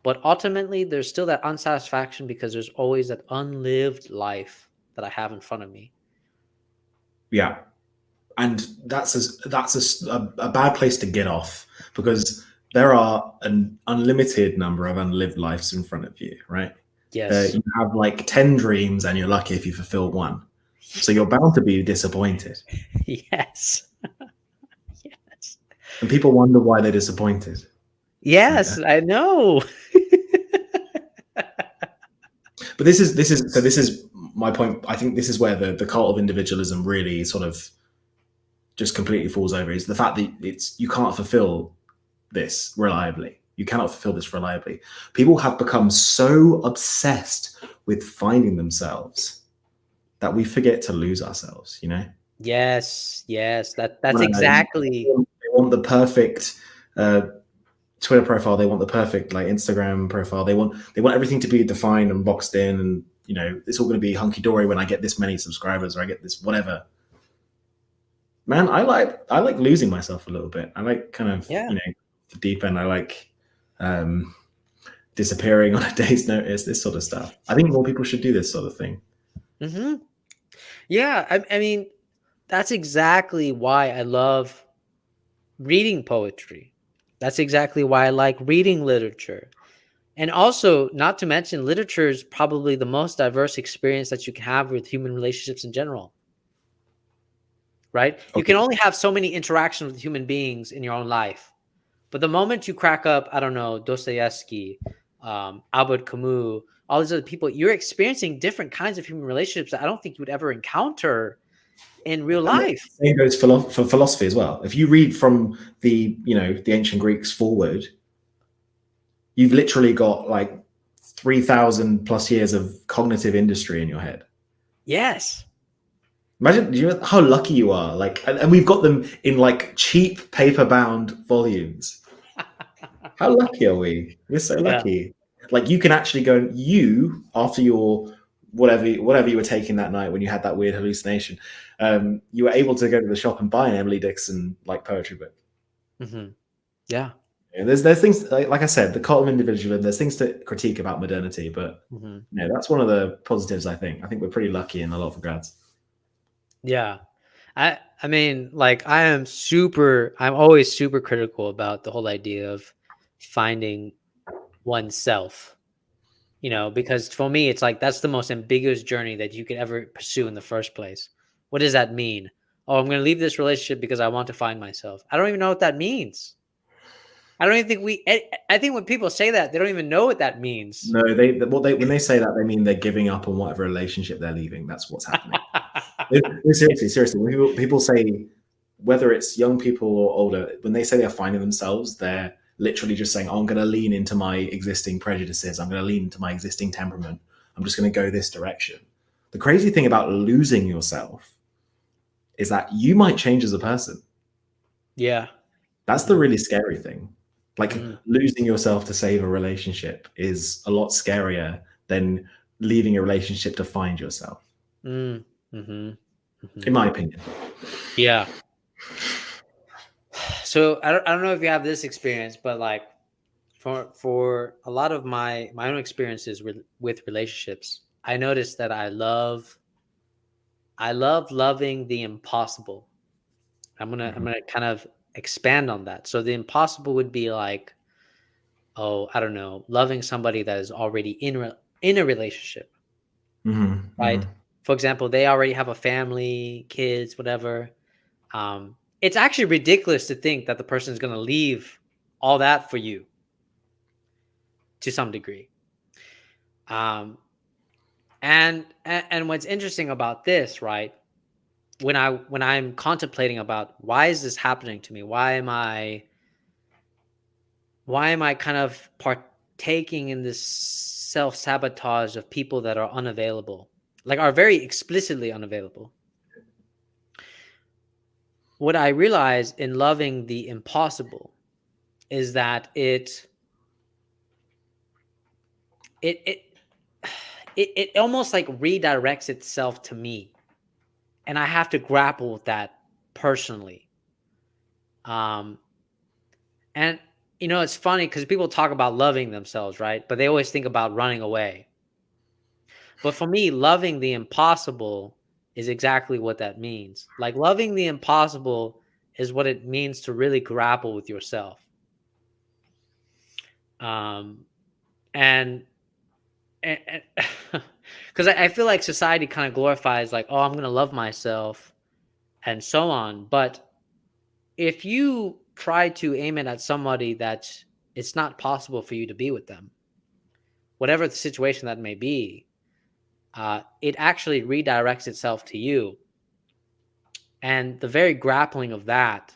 but ultimately there's still that unsatisfaction because there's always that unlived life that I have in front of me. Yeah, and that's a bad place to get off because there are an unlimited number of unlived lives in front of you, right? Yes. You have like 10 dreams and you're lucky if you fulfill one. So you're bound to be disappointed. Yes. Yes. And people wonder why they're disappointed. It's like, Yes, I know. but this is my point. I think this is where the cult of individualism really sort of just completely falls over, is the fact that it's you can't fulfill this reliably. You cannot fulfill this reliably. People have become so obsessed with finding themselves that we forget to lose ourselves, you know? Yes, yes, that's Well, exactly. they want the perfect uh, Twitter profile. They want the perfect like Instagram profile. They want everything to be defined and boxed in, and it's all going to be hunky dory when I get this many subscribers or I get this whatever. Man, I like losing myself a little bit. I like kind of Yeah. the deep end. I like um, disappearing on a day's notice. This sort of stuff. I think more people should do this sort of thing. Hmm. Yeah, I mean, that's exactly why I love reading poetry. That's exactly why I like reading literature. And also, not to mention, literature is probably the most diverse experience that you can have with human relationships in general, right? You Okay. can only have so many interactions with human beings in your own life. But the moment you crack up, I don't know, Dostoevsky, Albert Camus, all these other people, you're experiencing different kinds of human relationships that I don't think you would ever encounter in real And the life. same goes for philosophy as well. If you read from the ancient Greeks forward, you've literally got like 3,000 plus years of cognitive industry in your head. Yes. Imagine, do you know how lucky you are? Like, and we've got them in like cheap paper bound volumes. How lucky are we? We're so Yeah. lucky. Like, you can actually go, you, after your whatever you were taking that night when you had that weird hallucination, you were able to go to the shop and buy an Emily Dixon like poetry book. Hmm. Yeah. And there's things like I said, the cult of individualism. There's things to critique about modernity, but Hmm. that's one of the positives. I think we're pretty lucky in a lot of regards. Yeah. I mean, like I'm always super critical about the whole idea of finding oneself, because for me it's like that's the most ambiguous journey that you could ever pursue in the first place. What does that mean? Oh, I'm going to leave this relationship because I want to find myself. I don't even know what that means. I don't even think I think when people say that, they don't even know what that means. No, they when they say that, they mean they're giving up on whatever relationship they're leaving. That's what's happening. No, seriously. When people say, whether it's young people or older, when they say they're finding themselves, they're literally just saying, "Oh, I'm going to lean into my existing prejudices. I'm going to lean into my existing temperament. I'm just going to go this direction." The crazy thing about losing yourself is that you might change as a person. Yeah. That's the Hmm. really scary thing. Like, Hmm. losing yourself to save a relationship is a lot scarier than leaving a relationship to find yourself, Mm. Hmm. in Hmm. my opinion. Yeah. So I don't know if you have this experience, but like for a lot of my own experiences with relationships, I noticed that I love loving the impossible. I'm Mhm. gonna kind of expand on that. So the impossible would be like, oh, I don't know, loving somebody that is already in a relationship, Mhm. right? Mhm. For example, they already have a family, kids, whatever. It's actually ridiculous to think that the person is gonna leave all that for you to some degree. Um, and what's interesting about this, right? When I'm contemplating about why is this happening to me? Why am I kind of partaking in this self-sabotage of people that are unavailable? Like are very explicitly unavailable. What I realize in loving the impossible is that it it it almost like redirects itself to me, and I have to grapple with that personally. Um, and it's funny because people talk about loving themselves, right? But they always think about running away. But for me, loving the impossible is exactly what that means. Like loving the impossible is what it means to really grapple with yourself. Um, and and because I feel like society kind of glorifies like, oh, I'm gonna love myself and so on. But if you try to aim it at somebody that it's not possible for you to be with them, whatever the situation that may be, it actually redirects itself to you. And the very grappling of that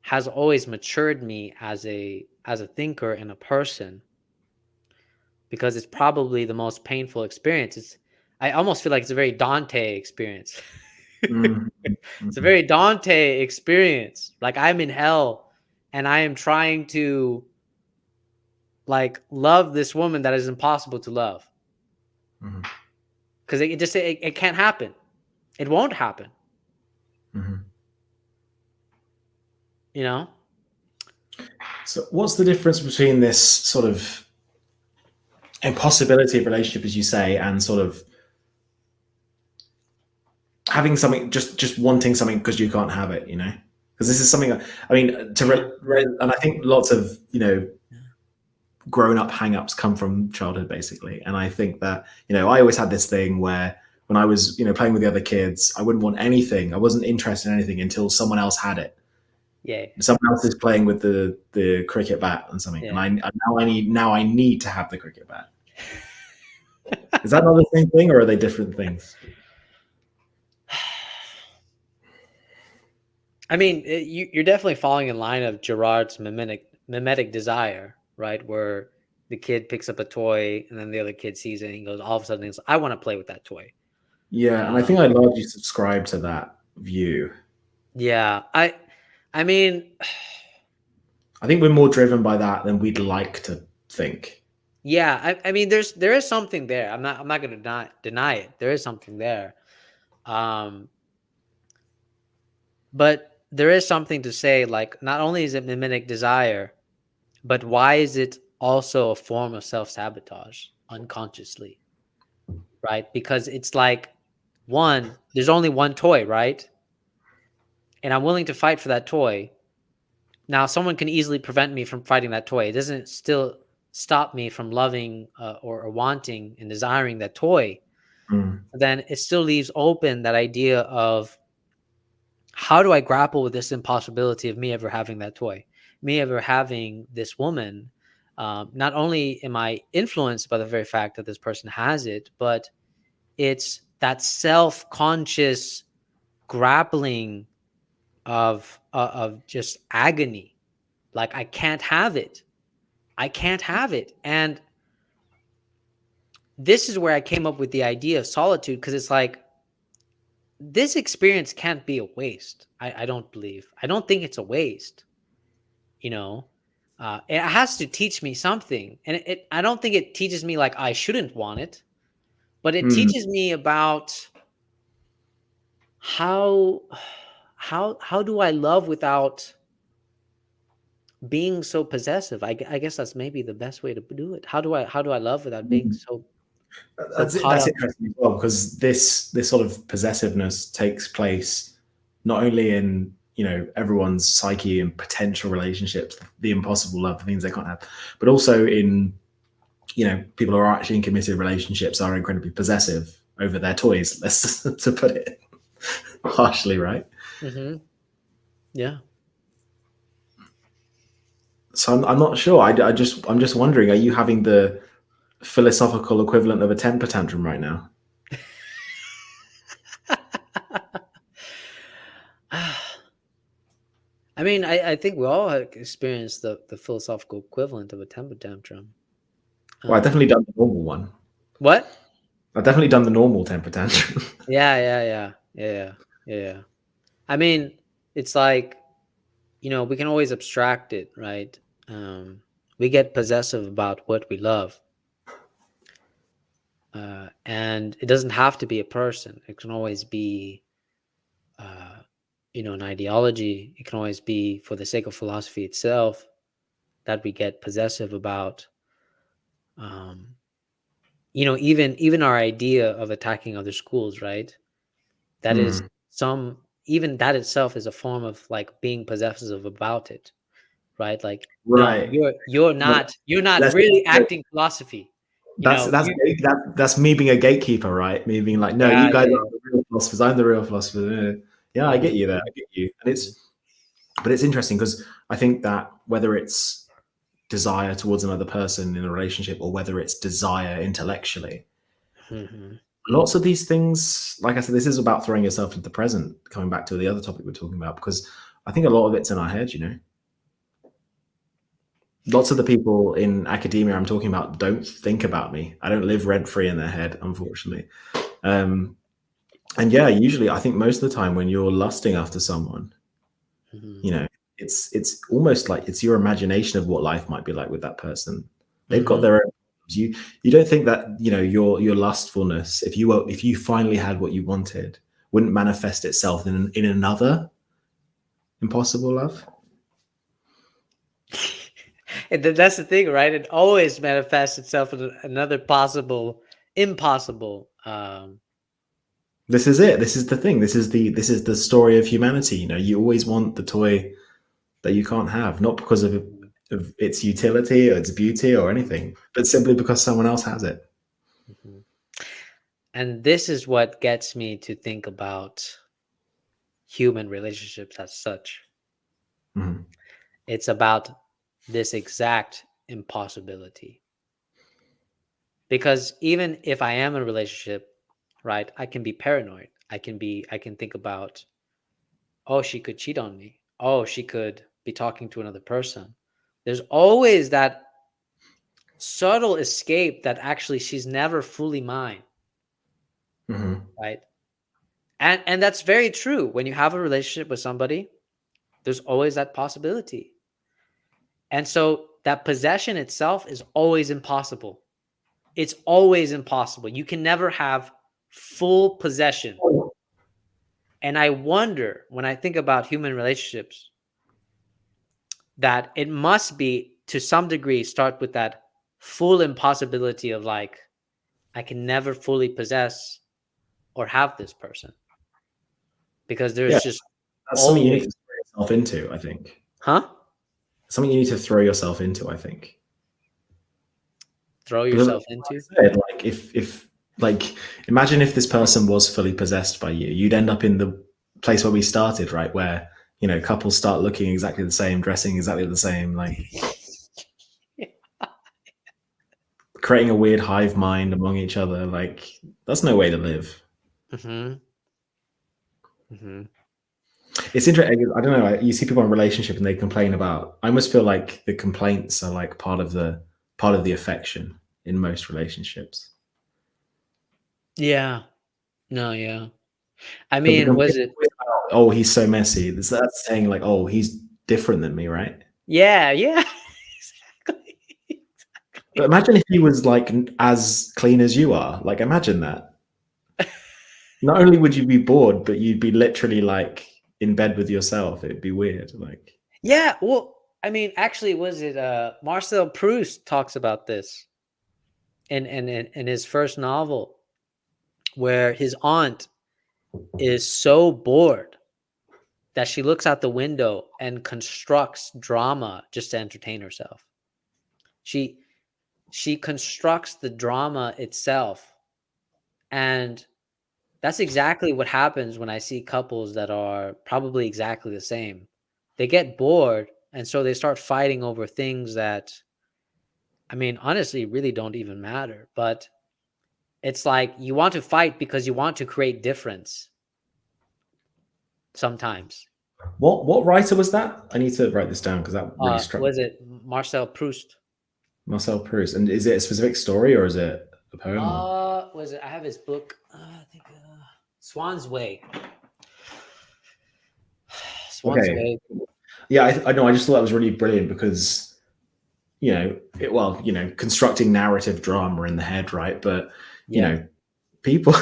has always matured me as a thinker and a person, because it's probably the most painful experience. I almost feel like it's a very Dante experience. Mm, It's a mhm, very Dante experience. Like, I'm in hell and I am trying to like love this woman that is impossible to love, mhm, because it can't happen. It won't happen. mhm. You know? So, what's the difference between this sort of impossibility of relationship, as you say, and sort of having something, just wanting something because you can't have it, you know? Because this is something, I mean, Yeah. and I think lots of, grown up hang-ups come from childhood, basically. And I think that, I always had this thing where when I was, playing with the other kids, I wouldn't want anything. I wasn't interested in anything until someone else had it. Yeah. Someone else is playing with the cricket bat and something, and Yeah. now I need to have the cricket bat. Is that not the same thing, or are they different things? I mean, you're definitely falling in line of Gerard's mimetic desire, right? Where the kid picks up a toy and then the other kid sees it and he goes, all of a sudden, he's like, I want to play with that toy. Yeah, and I think I largely subscribe to that view. Yeah, I mean, I think we're more driven by that than we'd like to think. yeah, I mean, there is something there. I'm not going to deny it. There is something there. Um, but there is something to say, like, not only is it mimetic desire, but why is it also a form of self-sabotage unconsciously, right? Because it's like, one, there's only one toy, right? And I'm willing to fight for that toy. Now, someone can easily prevent me from fighting that toy. It doesn't still stop me from loving or wanting and desiring that toy. Mm, Then it still leaves open that idea of, how do I grapple with this impossibility of me ever having that toy, me ever having this woman? Not only am I influenced by the very fact that this person has it, but it's that self-conscious grappling of just agony. Like, I can't have it. I can't have it. And this is where I came up with the idea of solitude, because it's like, this experience can't be a waste. I don't believe. I don't think it's a waste. You know, it has to teach me something, and I don't think it teaches me like I shouldn't want it, but it mm, teaches me about how how do I love without being so possessive. I guess that's maybe the best way to do it. How do I love without being mm. so That's caught that's up? interesting as well, because this sort of possessiveness takes place not only in everyone's psyche and potential relationships, the impossible love, the things they can't have, but also in people who are actually in committed relationships are incredibly possessive over their toys. Let's to put it harshly, right? Hmm. Yeah. So I'm not sure. I'm just wondering, are you having the philosophical equivalent of a temper tantrum right now? I mean, I think we all have experienced the philosophical equivalent of a temper tantrum. Well, I've Um, definitely done the normal one. what? I've definitely done the normal temper tantrum. Yeah, yeah, yeah, yeah, yeah, yeah, yeah. I mean, it's like, we can always abstract it, right? We get possessive about what we love, and it doesn't have to be a person. It can always be, uh, an ideology. It can always be, for the sake of philosophy itself, that we get possessive about. Um, even our idea of attacking other schools, right? That is Hmm. some even that itself is a form of like being possessive about it, right? Like, no, Right. But you're not let's really acting philosophy. You that's me being a gatekeeper, right? Me being like, no, you Yeah, guys yeah, are the real philosophers. I'm the real philosopher. Yeah, yeah. I Hmm. get you there. I get you. And Hmm. But it's interesting because I think that whether it's desire towards another person in a relationship or whether it's desire intellectually, Hmm. lots of these things, like I said, this is about throwing yourself into the present, coming back to the other topic we're talking about, because I think a lot of it's in our head, you know. Lots of the people in academia I'm talking about don't think about me. I don't live rent free in their head, unfortunately. Um, and yeah, usually I think most of the time when you're lusting after someone, Hmm. you know, it's almost like it's your imagination of what life might be like with that person. They've got Hmm. their own. You don't think that your lustfulness, if you finally had what you wanted, wouldn't manifest itself in another impossible love. And that's the thing, right? It always manifests itself in another possible, impossible. This is it. This is the thing. This is the story of humanity. You know, you always want the toy that you can't have, not because Mhm, of its utility or its beauty or anything, but simply because someone else has it. mhm. And this is what gets me to think about human relationships as such. Mhm. It's about this exact impossibility. Because even if I am in a relationship, right, I can be paranoid. I can think about, oh, she could cheat on me. Oh, she could be talking to another person. There's always that subtle escape that actually she's never fully mine, Mhm. right? And that's very true. When you have a relationship with somebody, there's always that possibility. And so that possession itself is always impossible. It's always impossible. You can never have full possession. And I wonder when I think about human relationships that it must be to some degree start with that full impossibility of like, I can never fully possess or have this person because Yeah, there's just that's something you need always, to throw yourself into, I think. huh? Something you need to throw yourself into, I think. Throw Because yourself like into. I said, like if like imagine if this person was fully possessed by you, you'd end up in the place where we started, right? Where, couples start looking exactly the same, dressing exactly the same, like creating a weird hive mind among each other. Like that's no way to live. Hmm. Hmm. It's interesting. I don't know. You see people in a relationship and they complain about. I almost feel like the complaints are like part of the affection in most relationships. Yeah. No, yeah. I But the mean, complaint was it? is about, oh, he's so messy. That's saying like, oh, he's different than me, right? Yeah, yeah. Exactly. But imagine if he was like as clean as you are. Like, imagine that. Not only would you be bored, but you'd be literally like in bed with yourself. It'd be weird. Like, Yeah, well, I mean, actually, was it Marcel Proust talks about this in his first novel, where his aunt is so bored that she looks out the window and constructs drama just to entertain herself. She she constructs the drama itself, and that's exactly what happens when I see couples that are probably exactly the same. They get bored, and so they start fighting over things that, I mean, honestly, really don't even matter. But it's like you want to fight because you want to create difference sometimes. what writer was that? I need to write this down because that really struck me. Was it Marcel Proust? Marcel Proust. And is it a specific story or is it a poem or? Was it? I have his book. I think Swan's Way. Swan's Okay. Way. Yeah, I know. I just thought that was really brilliant because constructing narrative drama in the head, right? But you Yeah. know, people.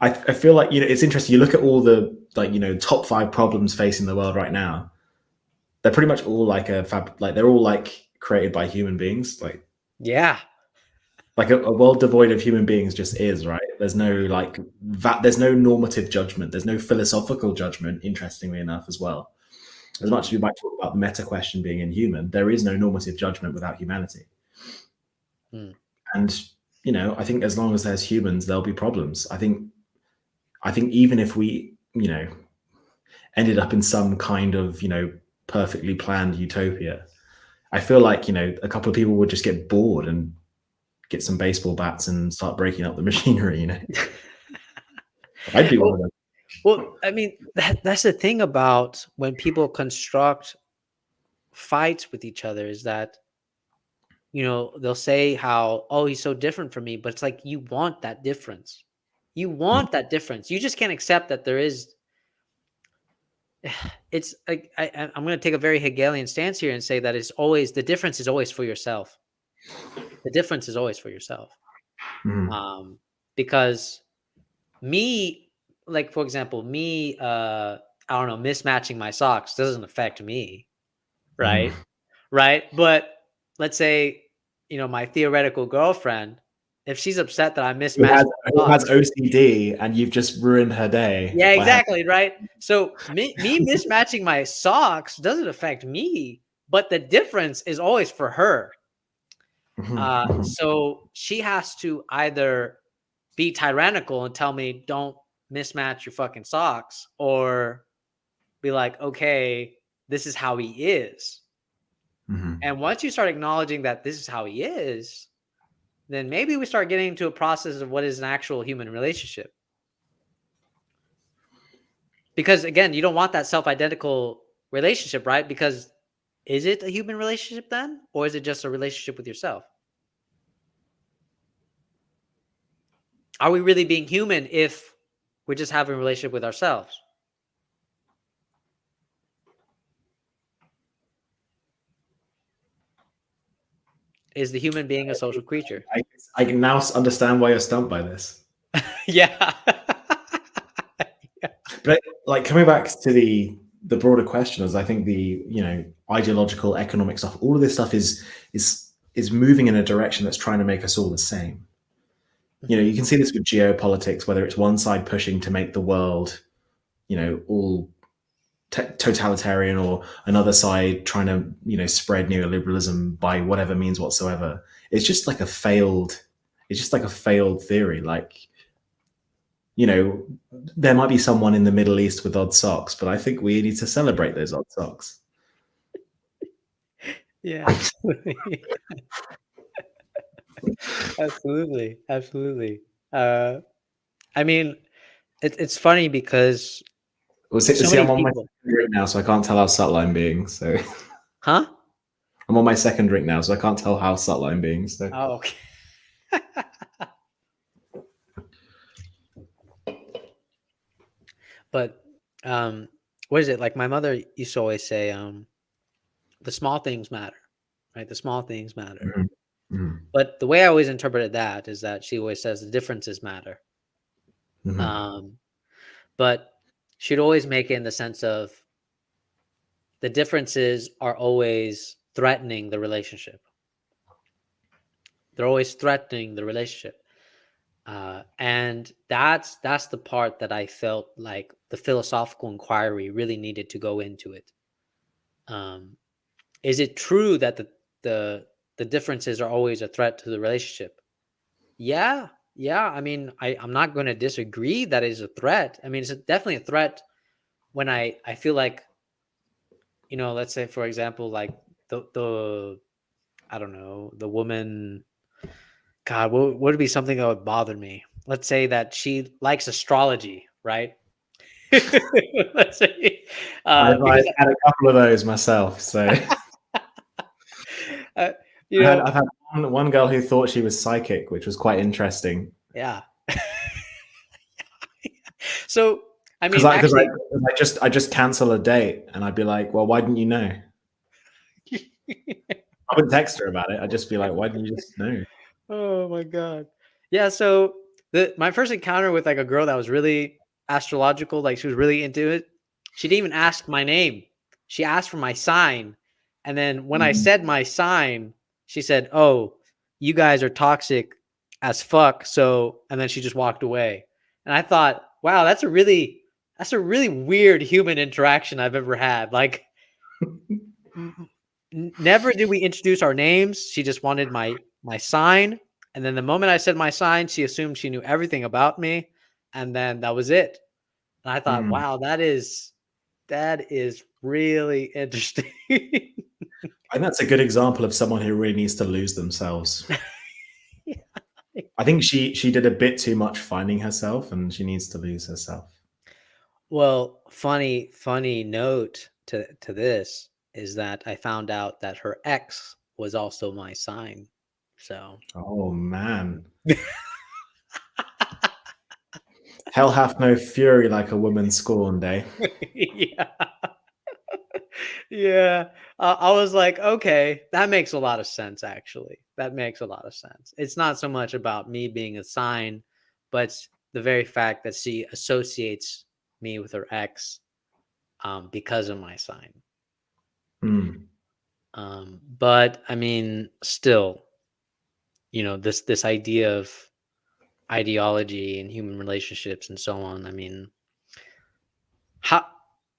I feel like it's interesting. You look at all the top five problems facing the world right now. They're pretty much all they're all like created by human beings. Yeah. Like a world devoid of human beings just is, right? There's no there's no normative judgment. There's no philosophical judgment. Interestingly enough, as well. As much as Mhm. we might talk about the meta question being inhuman, there is no normative judgment without humanity. Mm. And I think as long as there's humans, there'll be problems. I think even if we, ended up in some kind of, perfectly planned utopia. I feel like, a couple of people would just get bored and get some baseball bats and start breaking up the machinery. I'd be one Well, of them. well, I mean, that's the thing about when people construct fights with each other is that, they'll say how, oh, he's so different from me, but it's like you want that difference. You want that difference. You just can't accept that there is. It's like I'm going to take a very Hegelian stance here and say that it's always the difference is always for yourself. The difference is always for yourself. Mhm. Um, because me, like for example, me, I don't know, mismatching my socks doesn't affect me, right? Mhm. Right. But let's say, my theoretical girlfriend, if she's upset that I Who mismatched has my who has socks, OCD and you've just ruined her day yeah, by having. exactly. Right. So me mismatching my socks doesn't affect me, but the difference is always for her. Mhm, mhm, So she has to either be tyrannical and tell me, don't mismatch your fucking socks, or be like, okay, this is how he is. mhm. And once you start acknowledging that this is how he is, then maybe we start getting into a process of what is an actual human relationship. Because again, you don't want that self-identical relationship, right? Because is it a human relationship then? Or is it just a relationship with yourself? Are we really being human if we're just having a relationship with ourselves? Is the human being a social creature? I I can now understand why you're stumped by this. Yeah. But like coming back to the broader question, is I think the ideological economic stuff, all of this stuff is moving in a direction that's trying to make us all the same. Mhm. You can see this with geopolitics, whether it's one side pushing to make the world, all totalitarian, or another side trying to spread neoliberalism by whatever means whatsoever. It's just like a failed. It's just like a failed theory. Like you know, there might be someone in the Middle East with odd socks, but I think we need to celebrate those odd socks. Yeah, absolutely. Absolutely. Absolutely. Uh, I mean, it's funny because Well, see, so see, many I'm on my people. second drink now, so I can't tell how subtle I'm being. So Huh? I'm on my second drink now, so I can't tell how subtle I'm being. So Oh, okay. But, what is it? Like, my mother used to always say, "The small things matter," right? "The small things matter." mhm, mhm, But the way I always interpreted that is that she always says, "The differences matter." mhm, Um, but she'd always make it in the sense of the differences are always threatening the relationship. They're always threatening the relationship. And that's the part that I felt like the philosophical inquiry really needed to go into it. Um, is it true that the the differences are always a threat to the relationship? Yeah, yeah. I mean, I'm not going to disagree that is a threat. I mean, it's definitely a threat when I feel like, let's say for example, like the I don't know, the woman. God, what would be something that would bother me? Let's say that she likes astrology, right? Let's say, I've because had a couple of those myself. So uh, you I've had know, I've had one girl who thought she was psychic, which was quite interesting. yeah. So, I Because mean, actually, I just cancel a date, and I'd be like, well, why didn't you know? I wouldn't text her about it. I'd just be like, why didn't you just know? oh my god, yeah. So the my first encounter with like a girl that was really astrological, like she was really into it. She didn't even ask my name. She asked for my sign, and then when I Mhm. said my sign, she said, "Oh, you guys are toxic as fuck." So, and then she just walked away. And I thought, wow, that's a really weird human interaction I've ever had. Like, never did we introduce our names. She just wanted my sign, and then the moment I said my sign, she assumed she knew everything about me, and then that was it. And I thought, Mm. wow, that is. That is really interesting. And that's a good example of someone who really needs to lose themselves. I think she did a bit too much finding herself, and she needs to lose herself. Well, funny note to this is that I found out that her ex was also my sign. So Oh man. Hell hath no fury like a woman scorned, eh? yeah. Yeah. I was like, okay, that makes a lot of sense, actually. That makes a lot of sense. It's not so much about me being a sign, but the very fact that she associates me with her ex because of my sign. Mm. But I mean, still, this idea of ideology and human relationships and so on. I mean, how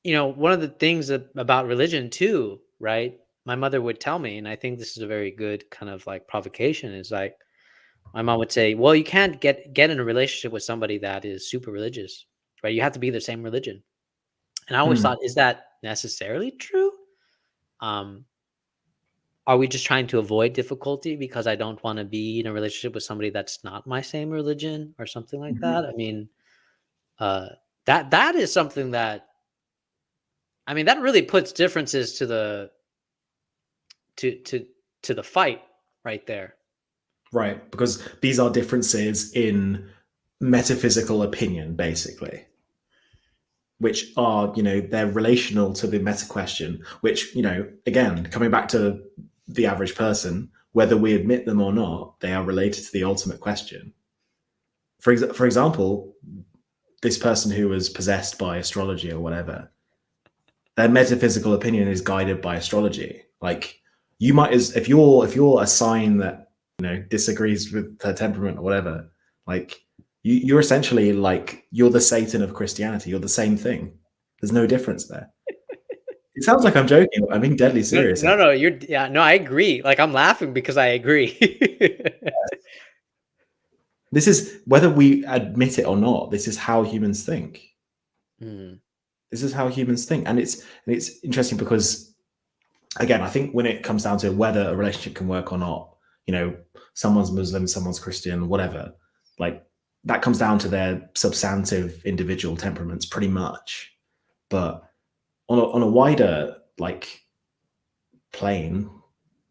one of the things about religion too, right? My mother would tell me, and I think this is a very good kind of like provocation, is like my mom would say, well, you can't get in a relationship with somebody that is super religious, right? You have to be the same religion. And I always Mm. thought, is that necessarily true? um are we just trying to avoid difficulty because I don't want to be in a relationship with somebody that's not my same religion or something like that? I Mhm. mean, uh that is something that, I mean, that really puts differences to to to the fight right there. Right, because these are differences in metaphysical opinion, basically, which are, they're relational to the meta question, which, again, coming back to the average person, whether we admit them or not, they are related to the ultimate question. For example, this person who was possessed by astrology or whatever, their metaphysical opinion is guided by astrology. Like, you might, as if you're a sign that disagrees with her temperament or whatever, like you're essentially like you're the Satan of Christianity. You're the same thing. There's no difference there. It sounds like I'm joking, but I'm being deadly No, serious. no, no, you're yeah, no, I agree. Like, I'm laughing because I agree. This is, whether we admit it or not, this is how humans think. Mm, This is how humans think, and it's interesting because, again, I think when it comes down to whether a relationship can work or not, someone's Muslim, someone's Christian, whatever, like that comes down to their substantive individual temperaments pretty much. But on a wider like plane,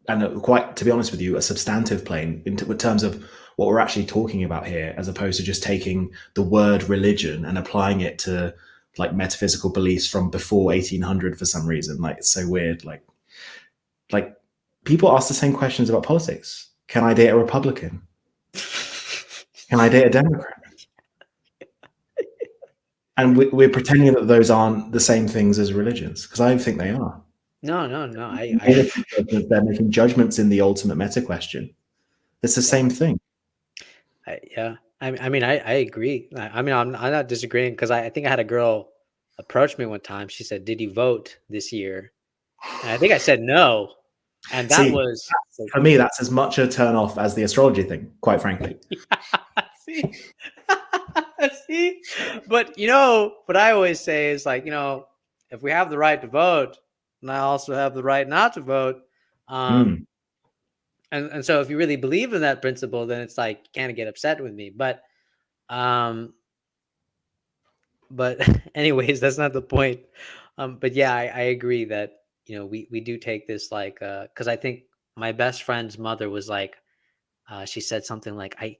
and quite, to be honest with you, a substantive plane in terms of what we're actually talking about here, as opposed to just taking the word religion and applying it to like metaphysical beliefs from before 1800 for some reason. Like, it's so weird. Like people ask the same questions about politics. Can I date a Republican? Can I date a Democrat? And we're pretending that those aren't the same things as religions, because I don't think they are. no, no, no. They're making they're making judgments in the ultimate meta question. It's the Yeah, same thing. yeah. I mean, I agree. I mean, I'm not disagreeing because I think I had a girl approach me one time. She said, "Did you vote this year?" And I think I said no, and that See, was like, for me, that's as much a turn off as the astrology thing, quite frankly. see, see. But what I always say is like, if we have the right to vote, and I also have the right not to vote. Um, Mm. and so if you really believe in that principle, then it's like you can't get upset with me. Um, but anyways, that's not the point. But yeah, I agree that we do take this like because I think my best friend's mother was like, she said something like, I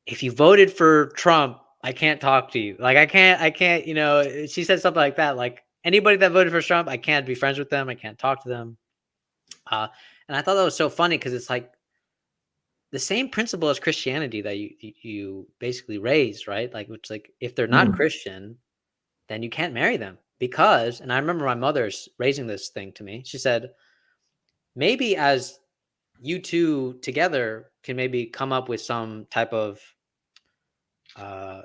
if you voted for Trump, I can't talk to you. Like, I can't. She said something like that. Like, anybody that voted for Trump, I can't be friends with them. I can't talk to them. Uh, and I thought that was so funny because it's like the same principle as Christianity that you basically raised, right? Like, it's like if they're not Mm. Christian, then you can't marry them because. And I remember my mother's raising this thing to me. She said, maybe as you two together can maybe come up with some type of uh,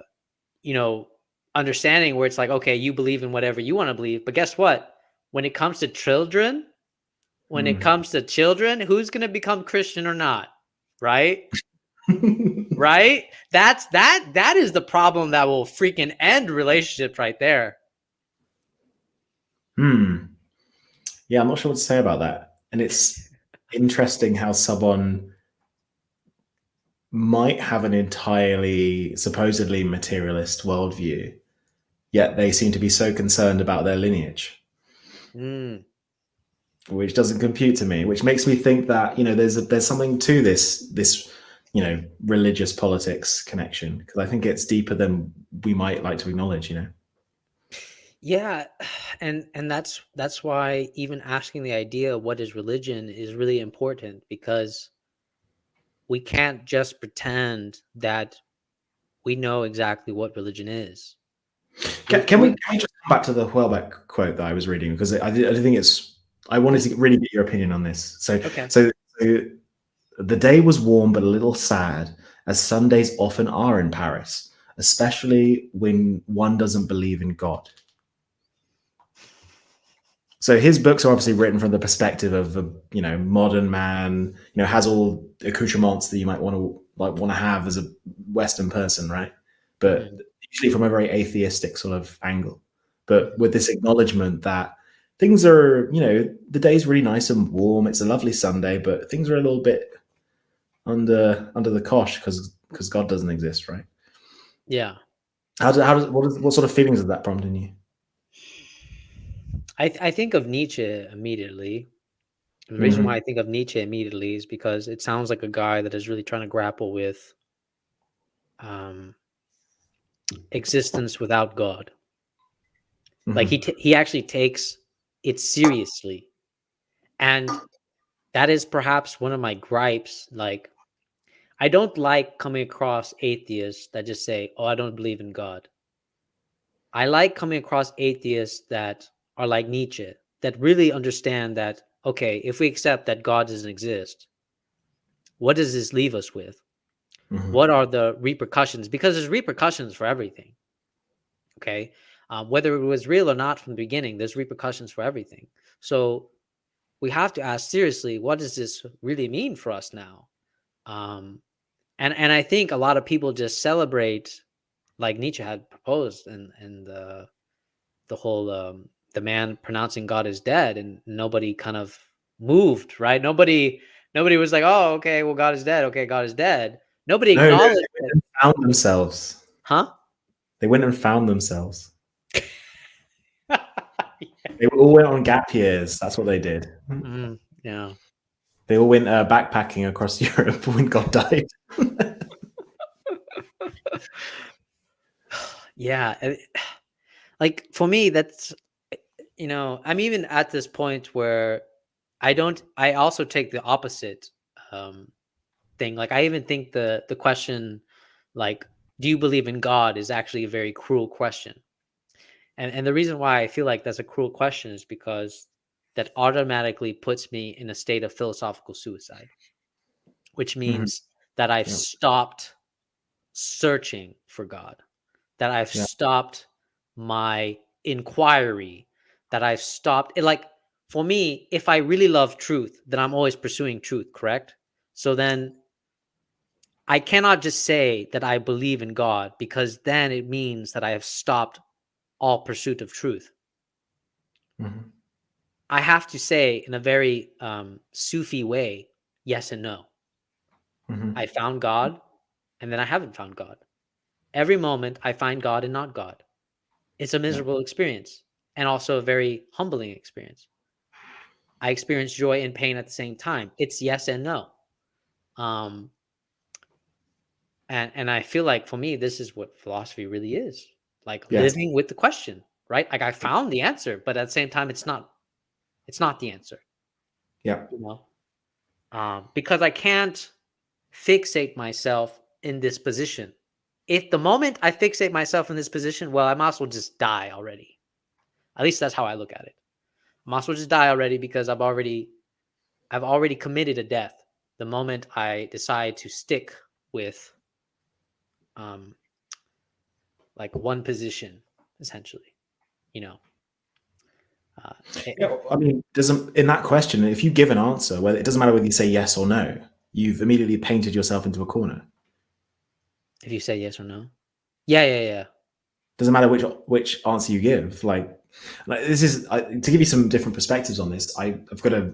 you know, understanding where it's like, okay, you believe in whatever you want to believe, but guess what? When it comes to children, Mm. who's going to become Christian or not? Right? Right? That is the problem that will freaking end relationships right there. Hmm. Yeah, I'm not sure what to say about that. And it's interesting how someone might have an entirely supposedly materialist worldview, yet they seem to be so concerned about their lineage, Mm. which doesn't compute to me. Which makes me think that there's something to this religious politics connection, because I think it's deeper than we might like to acknowledge. Yeah, and that's why even asking the idea what is religion is really important, because we can't just pretend that we know exactly what religion is. Can, We can we we can we just come back to the Hurlbeck quote that I was reading, because I think it's I wanted to really get your opinion on this. So Okay. so the day was warm but a little sad, as Sundays often are in Paris, especially when one doesn't believe in God. So his books are obviously written from the perspective of a modern man, has all accoutrements that you might want to have as a Western person, right? But Mhm, usually from a very atheistic sort of angle. But mhm. with this acknowledgement that things are, the day's really nice and warm. It's a lovely Sunday, but things are a little bit under the cosh because God doesn't exist, right? Yeah. What sort of feelings does that prompt in you? I think of Nietzsche immediately. And the reason why I Hmm. think of Nietzsche immediately is because it sounds like a guy that is really trying to grapple with um, existence without God. Like Hmm. he actually takes it seriously, and that is perhaps one of my gripes. Like, I don't like coming across atheists that just say, "Oh, I don't believe in God." I like coming across atheists that are like Nietzsche, that really understand that, okay, if we accept that God doesn't exist, what does this leave us with? Hmm. What are the repercussions? Because there's repercussions for everything. Okay. Whether it was real or not from the beginning, there's repercussions for everything. So we have to ask seriously, what does this really mean for us now? Um, and I think a lot of people just celebrate, like Nietzsche had proposed, and the whole the man pronouncing God is dead, and nobody kind of moved, right? Nobody was like, oh, okay, well, God is dead. Okay, God is dead. Nobody No, no, they acknowledged went that, and found themselves. huh? They went and found themselves. They all went on gap years. That's what they did. Yeah. They all went backpacking across Europe when God died. Yeah. Like for me, that's, I'm even at this point where I also take the opposite um, thing. Like I even think the question, like, do you believe in God, is actually a very cruel question. And the reason why I feel like that's a cruel question is because that automatically puts me in a state of philosophical suicide, which Hmm. means that I've Yeah, stopped searching for God, that I've yeah, stopped my inquiry, that I've stopped it. Like for me, if I really love truth, then I'm always pursuing truth, correct? So then I cannot just say that I believe in God, because then it means that I have stopped all pursuit of truth. hmm, I have to say in a very Sufi way, yes and no. I hmm. found God, and then I haven't found God. Every moment I find God and not God. It's a Yeah, miserable experience, and also a very humbling experience. I experience joy and pain at the same time. It's yes and no. Um, and I feel like for me, this is what philosophy really is. Like yeah, living with the question, right? Like I found the answer, but at the same time, it's not the answer, yeah, you know? Because I can't fixate myself in this position. If the moment I fixate myself in this position, well, I might as well just die already. At least that's how I look at it. I might as well just die already, because I've already committed a death the moment I decide to stick with um like one position, essentially. You know. Uh, yeah. I mean, doesn't in that question, if you give an answer, whether it doesn't matter whether you say yes or no, you've immediately painted yourself into a corner. if you say yes or no. Yeah, yeah, yeah. Doesn't matter which answer you give. Like, Like, this is to give you some different perspectives on this. I've got a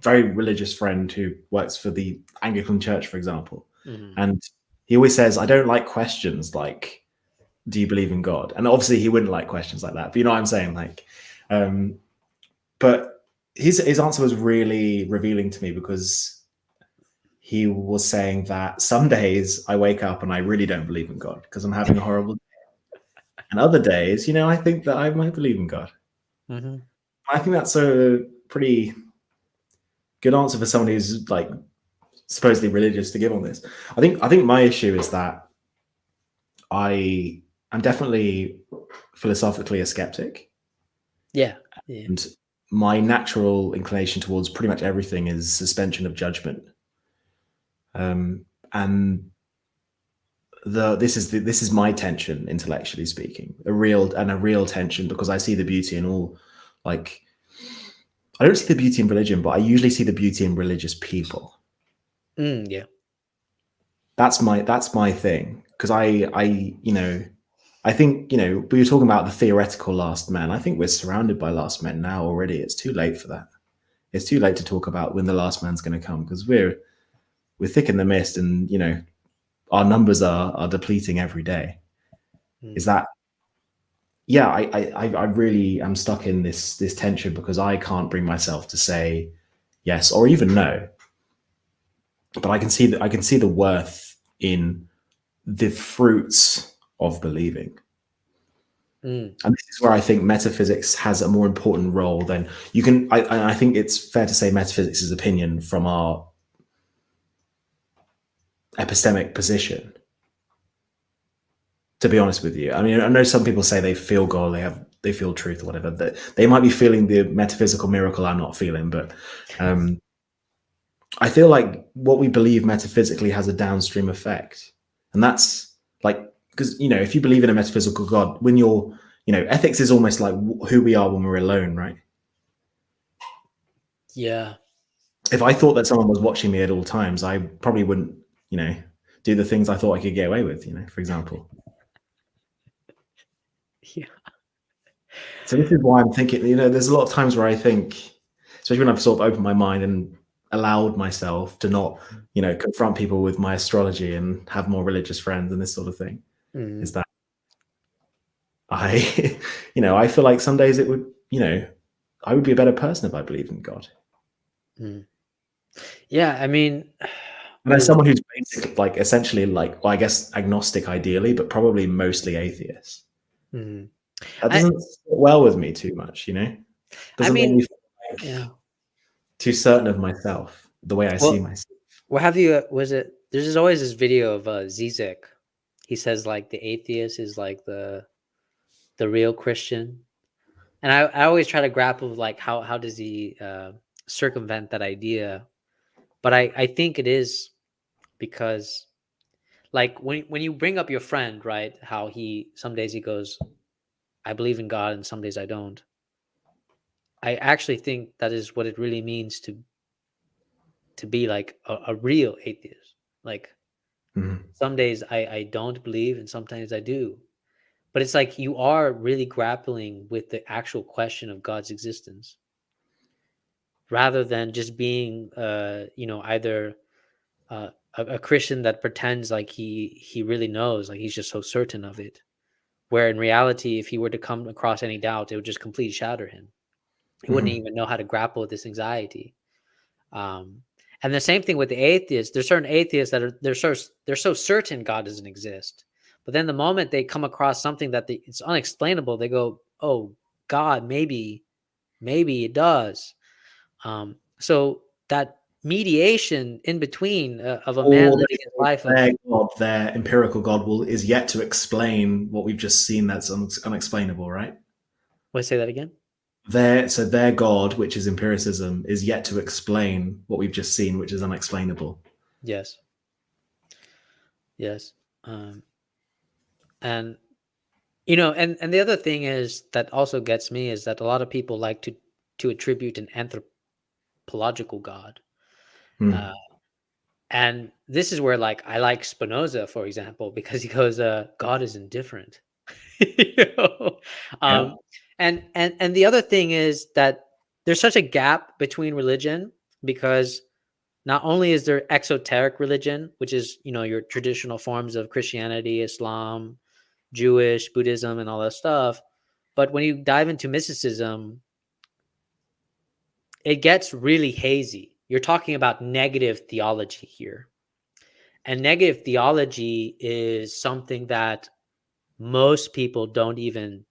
very religious friend who works for the Anglican Church, for example, Hmm. and he always says, "I don't like questions like, do you believe in God?" And obviously, he wouldn't like questions like that. But you know what I'm saying, like, um, but his answer was really revealing to me because he was saying that some days I wake up and I really don't believe in God because I'm having a horrible day. And other days, I think that I might believe in God. Hmm. I think that's a pretty good answer for someone who's like supposedly religious to give on this. I think my issue is that I'm definitely philosophically a skeptic, Yeah. Yeah. and my natural inclination towards pretty much everything is suspension of judgment. And this is my tension, intellectually speaking, a real tension, because I see the beauty in all, like, I don't see the beauty in religion, but I usually see the beauty in religious people. Yeah. That's my thing, because I think, we were talking about the theoretical last man. I think we're surrounded by last men now already. It's too late for that. It's too late to talk about when the last man's going to come, because we're thick in the mist, and our numbers are depleting every day. Is Mm. that Yeah, I really am stuck in this tension because I can't bring myself to say yes or even no, but I can see the worth in the fruits of believing. Mm. And this is where I think metaphysics has a more important role than you can. I think it's fair to say metaphysics is opinion from our epistemic position. To be honest with you, I mean, I know some people say they feel God, they feel truth or whatever. That they might be feeling the metaphysical miracle I'm not feeling, but um, I feel like what we believe metaphysically has a downstream effect, and that's like, because if you believe in a metaphysical God, when ethics is almost like who we are when we're alone, right? Yeah. If I thought that someone was watching me at all times, I probably wouldn't, you know, do the things I thought I could get away with, for example. Yeah. So this is why I'm thinking, there's a lot of times where I think, especially when I've sort of opened my mind and allowed myself to not, confront people with my astrology and have more religious friends and this sort of thing, is Mm. that I, I feel like some days it would, I would be a better person if I believed in God. Mm. Yeah. I mean, And what as is it? someone who's basic, like essentially, like, well, I guess agnostic ideally, but probably mostly atheist. Mm. That I. doesn't sit well with me too much, I Doesn't make me mean. feel like Yeah. too certain of myself, the way I see Well. myself. Well, have you? Was it? Always this video of Zizek. He says like the atheist is like the real Christian, and I always try to grapple with like how does he circumvent that idea? But I think it is because like when you bring up your friend, right? How he some days he goes, I believe in God, and some days I don't. I actually think that is what it really means to be like a real atheist. Like Mhm. some days I don't believe, and sometimes I do. But it's like you are really grappling with the actual question of God's existence rather than just being either a Christian that pretends like he really knows, like he's just so certain of it. Where in reality, if he were to come across any doubt, it would just completely shatter him. He wouldn't Mhm. even know how to grapple with this anxiety. Um, and the same thing with the atheists. There's certain atheists that they're so certain God doesn't exist, but then the moment they come across something that it's unexplainable, they go, "Oh, God, maybe it does." So that mediation in between of a man Or living they his think life of their God, their empirical God, is yet to explain what we've just seen that's unexplainable, right? wait, say that again. Their God, which is empiricism, is yet to explain what we've just seen, which is unexplainable. Yes, yes, and and the other thing is that also gets me is that a lot of people like to attribute an anthropological God. Uh, Hmm. and this is where like I like Spinoza, for example, because he goes, God is indifferent. you know? Yeah. um, And the other thing is that there's such a gap between religion, because not only is there exoteric religion, which is, your traditional forms of Christianity, Islam, Jewish, Buddhism, and all that stuff, but when you dive into mysticism, it gets really hazy. You're talking about negative theology here. And negative theology is something that most people don't even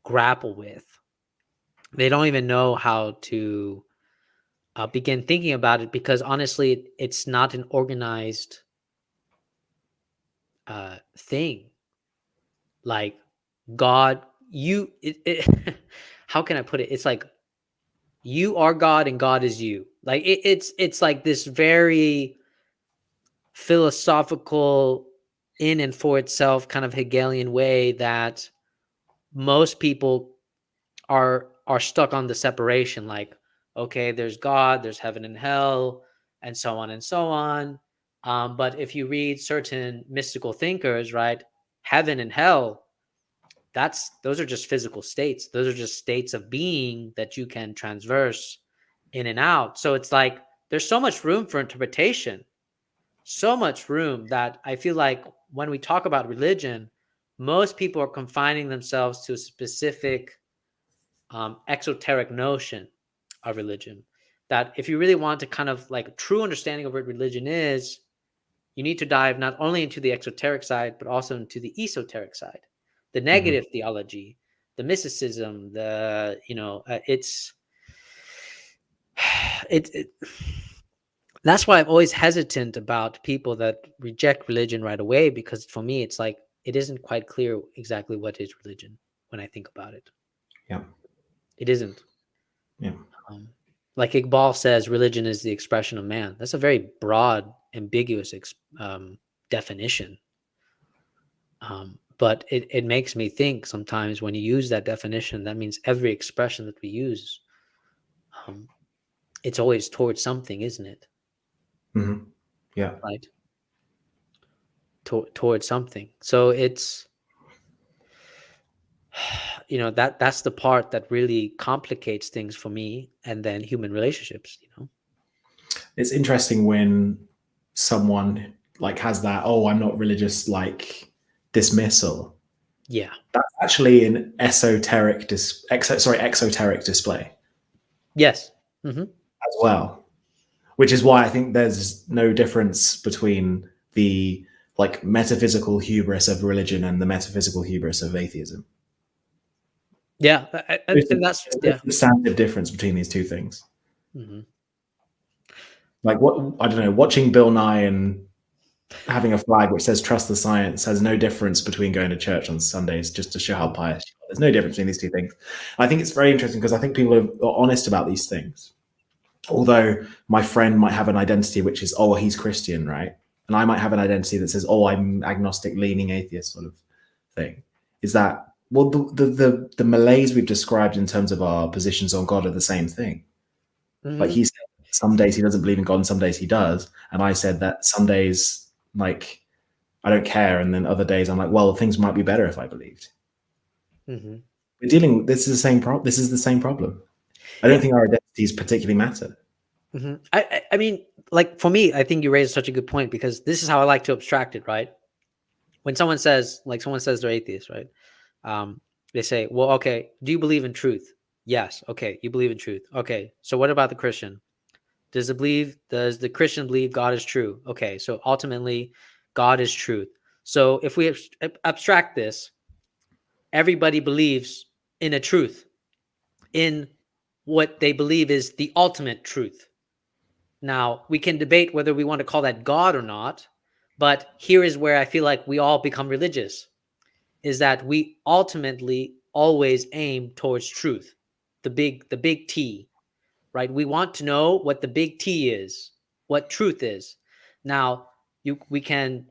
grapple with. They don't even know how to begin thinking about it, because honestly, it's not an organized thing. Like God, how can I put it? It's like you are God and God is you. Like it's like this very philosophical, in and for itself kind of Hegelian way that most people are stuck on the separation. Like, okay, there's God, there's heaven and hell, and so on and so on. But if you read certain mystical thinkers, right, heaven and hell, those are just physical states. Those are just states of being that you can transverse in and out. So it's like there's so much room for interpretation, so much room, that I feel like when we talk about religion, most people are confining themselves to a specific exoteric notion of religion. That if you really want to kind of like a true understanding of what religion is, you need to dive not only into the exoteric side, but also into the esoteric side, the Mhm. negative theology, the mysticism, it's it that's why I'm always hesitant about people that reject religion right away, because for me it's like it isn't quite clear exactly what is religion when I think about it. Yeah. It isn't. Yeah. Um, like Iqbal says, religion is the expression of man. That's a very broad, ambiguous definition. But it makes me think sometimes when you use that definition, that means every expression that we use, um, it's always towards something, isn't it? Mhm. Yeah. Right? Towards something. So it's, that's the part that really complicates things for me, and then human relationships. It's interesting when someone like has that, oh, I'm not religious, like dismissal. Yeah. That's actually an exoteric display Yes. Hmm. as well, which is why I think there's no difference between the like metaphysical hubris of religion and the metaphysical hubris of atheism. Yeah. And that's, There's no yeah. substantive difference between these two things. Hmm. Like what I don't know, watching Bill Nye and having a flag which says "Trust the science" has no difference between going to church on Sundays just to show how pious you are. There's no difference between these two things. I think it's very interesting because I think people are honest about these things. Although my friend might have an identity which is, oh, he's Christian, right? And I might have an identity that says, oh, I'm agnostic, leaning atheist, sort of thing. Is that well, the malaise we've described in terms of our positions on God are the same thing. Like Hmm. he said, some days he doesn't believe in God, and some days he does. And I said that some days, like, I don't care, and then other days I'm like, well, things might be better if I believed. Hmm. We're dealing. This is the same problem. This is the same problem. I don't Yeah. think our identities particularly matter. Hmm. I mean, like for me, I think you raised such a good point, because this is how I like to abstract it, right? When someone says they're atheist, right? Um, they say, well, okay, do you believe in truth? Yes. Okay. You believe in truth. Okay. So what about the Christian? Does the Christian believe God is true? Okay. So ultimately, God is truth. So if we abstract this, everybody believes in a truth, in what they believe is the ultimate truth. Now, we can debate whether we want to call that God or not, but here is where I feel like we all become religious, is that we ultimately always aim towards truth, the big T, right? We want to know what the big T is, what truth is. Now, you we can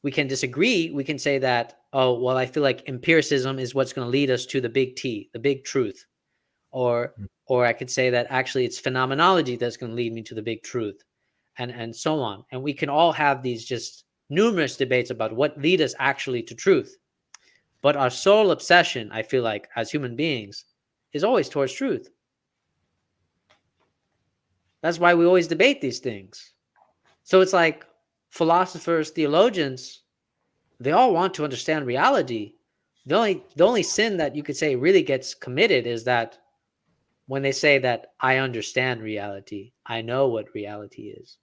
disagree. We can say that, oh, well, I feel like empiricism is what's going to lead us to the big T, the big truth. Or I could say that actually it's phenomenology that's going to lead me to the big truth, and so on. And we can all have these just numerous debates about what lead us actually to truth. But our sole obsession, I feel like, as human beings, is always towards truth. That's why we always debate these things. So it's like philosophers, theologians, they all want to understand reality. The only sin that you could say really gets committed is that when they say that I understand reality, I know what reality is.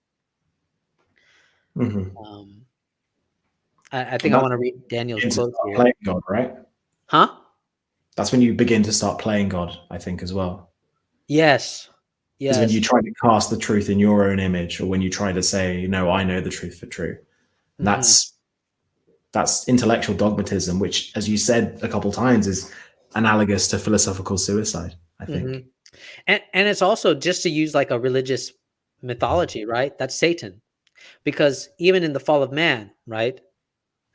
Hmm. Um, I think And I that's want to read Daniel's when you begin to quote start here. playing God, right? Huh? That's when you begin to start playing God, I think, as well. Yes. Is when you Yes. try to cast the truth in your own image, or when you try to say, "No, I know the truth for true." And Hmm. that's intellectual dogmatism, which, as you said a couple times, is analogous to philosophical suicide, I Hmm. think. And it's also just to use like a religious mythology, right? That's Satan. Because even in the fall of man, right?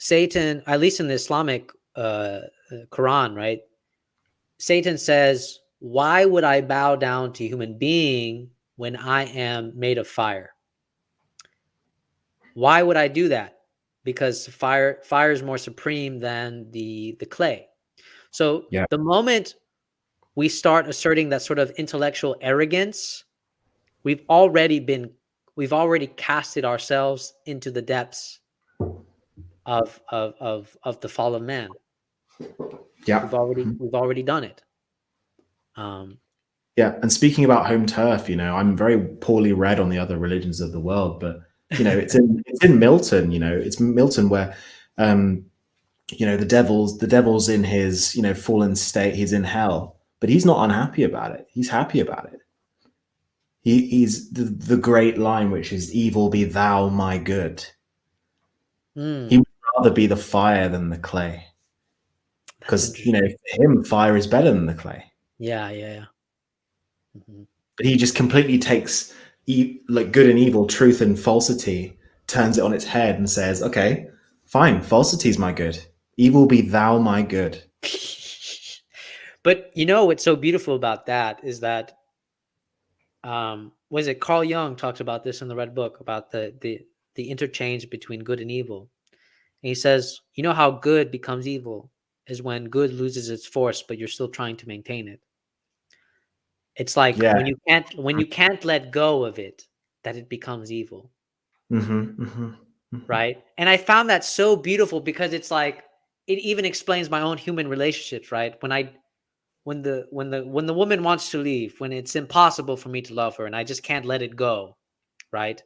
Satan, at least in the Islamic Quran, right? Satan says, "Why would I bow down to a human being when I am made of fire? Why would I do that? Because fire is more supreme than the clay." So Yeah. the moment we start asserting that sort of intellectual arrogance, we've already been we've already casted ourselves into the depths of the fall of man. Yeah. We've already done it. Um, Yeah. And speaking about home turf, I'm very poorly read on the other religions of the world, but it's in Milton. It's Milton where um, the devil's in his fallen state. He's in hell, but he's not unhappy about it. He's happy about it. He's the great line, which is "Evil be thou my good." He mm, would rather be the fire than the clay, that's because interesting. for him, fire is better than the clay. Yeah, yeah, yeah. Mhm. But he just completely takes like good and evil, truth and falsity, turns it on its head and says, "Okay, fine, falsity's my good. Evil be thou my good." But what's so beautiful about that is that was it Carl Jung talks about this in the Red Book about the interchange between good and evil. And he says, how good becomes evil is when good loses its force, but you're still trying to maintain it. It's like Yeah. when you can't let go of it, that it becomes evil, Hmm. Hmm. Hmm. right? And I found that so beautiful because it's like it even explains my own human relationships, right? When the woman wants to leave, when it's impossible for me to love her and I just can't let it go, right?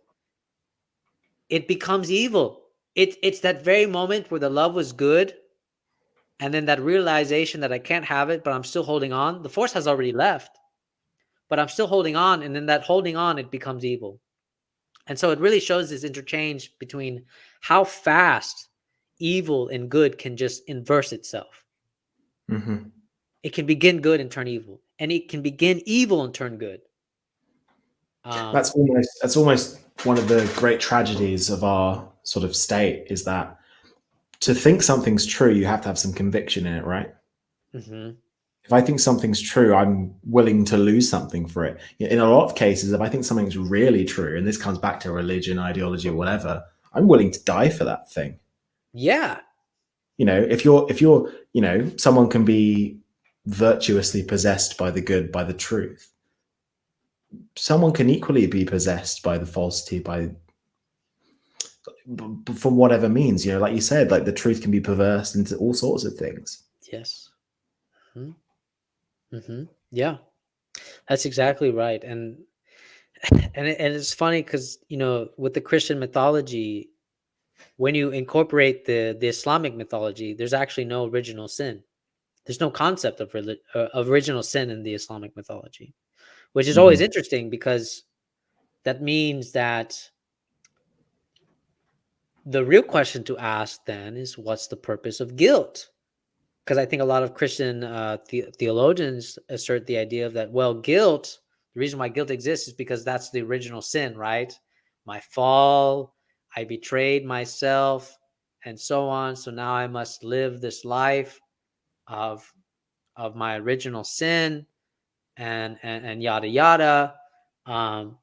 It becomes evil. It's that very moment where the love was good, and then that realization that I can't have it, but I'm still holding on. The force has already left, but I'm still holding on, and then that holding on, it becomes evil. And so it really shows this interchange between how fast evil and good can just inverse itself. Hmm. It can begin good and turn evil, and it can begin evil and turn good. Um, That's almost one of the great tragedies of our sort of state, is that to think something's true, you have to have some conviction in it, right? mhm. If I think something's true, I'm willing to lose something for it. In a lot of cases, if I think something's really true, and this comes back to religion, ideology, or whatever, I'm willing to die for that thing. Yeah, If you're, someone can be virtuously possessed by the good, by the truth. Someone can equally be possessed by the falsity, from whatever means. Like you said, like the truth can be perverse into all sorts of things. yes. Mhm, mhm. Yeah, that's exactly right. And it's funny because with the Christian mythology, when you incorporate the Islamic mythology, there's actually no original sin. There's no concept of original sin in the Islamic mythology, which is always Hmm. interesting because that means that the real question to ask then is what's the purpose of guilt? Because I think a lot of Christian theologians assert the idea of that, well, guilt, the reason why guilt exists is because that's the original sin, right? My fall, I betrayed myself, and so on. So now I must live this life of my original sin, and yada yada. Um,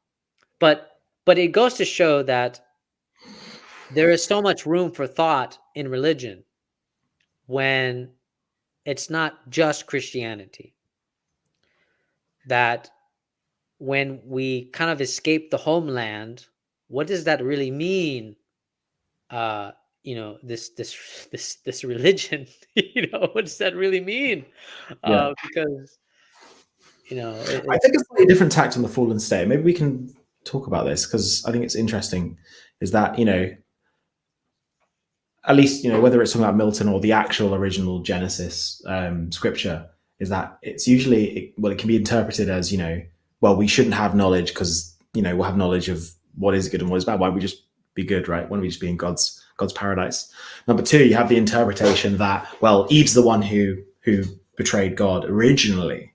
but it goes to show that there is so much room for thought in religion when it's not just Christianity. That when we kind of escape the homeland, what does that really mean? Uh, this religion, what does that really mean? Yeah. Because I think it's a different tact on the fallen state. Maybe we can talk about this because I think it's interesting. Is that at least whether it's talking about Milton or the actual original Genesis scripture, is that it's usually it can be interpreted as well, we shouldn't have knowledge because we'll have knowledge of what is good and what is bad. Why don't we just be good, right? Why don't we just be in God's paradise? Number two, you have the interpretation that, well, Eve's the one who betrayed God originally,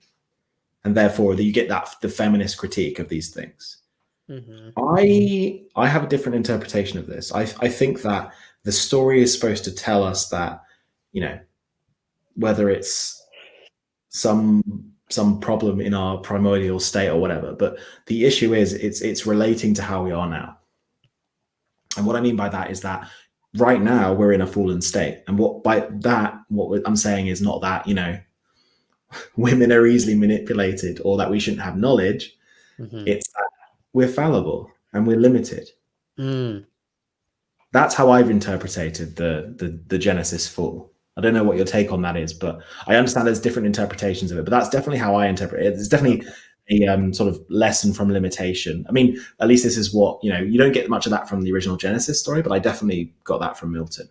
and therefore you get that the feminist critique of these things. Mhm. I have a different interpretation of this. I think that the story is supposed to tell us that whether it's some problem in our primordial state or whatever, but the issue is it's relating to how we are now. And what I mean by that is that right now we're in a fallen state, and what I'm saying is not that women are easily manipulated or that we shouldn't have knowledge. Mhm. It's that we're fallible and we're limited. Mm. That's how I've interpreted the Genesis fall. I don't know what your take on that is, but I understand there's different interpretations of it. But that's definitely how I interpret it. It's definitely a sort of lesson from limitation. I mean, at least this is what you don't get much of that from the original Genesis story, but I definitely got that from Milton.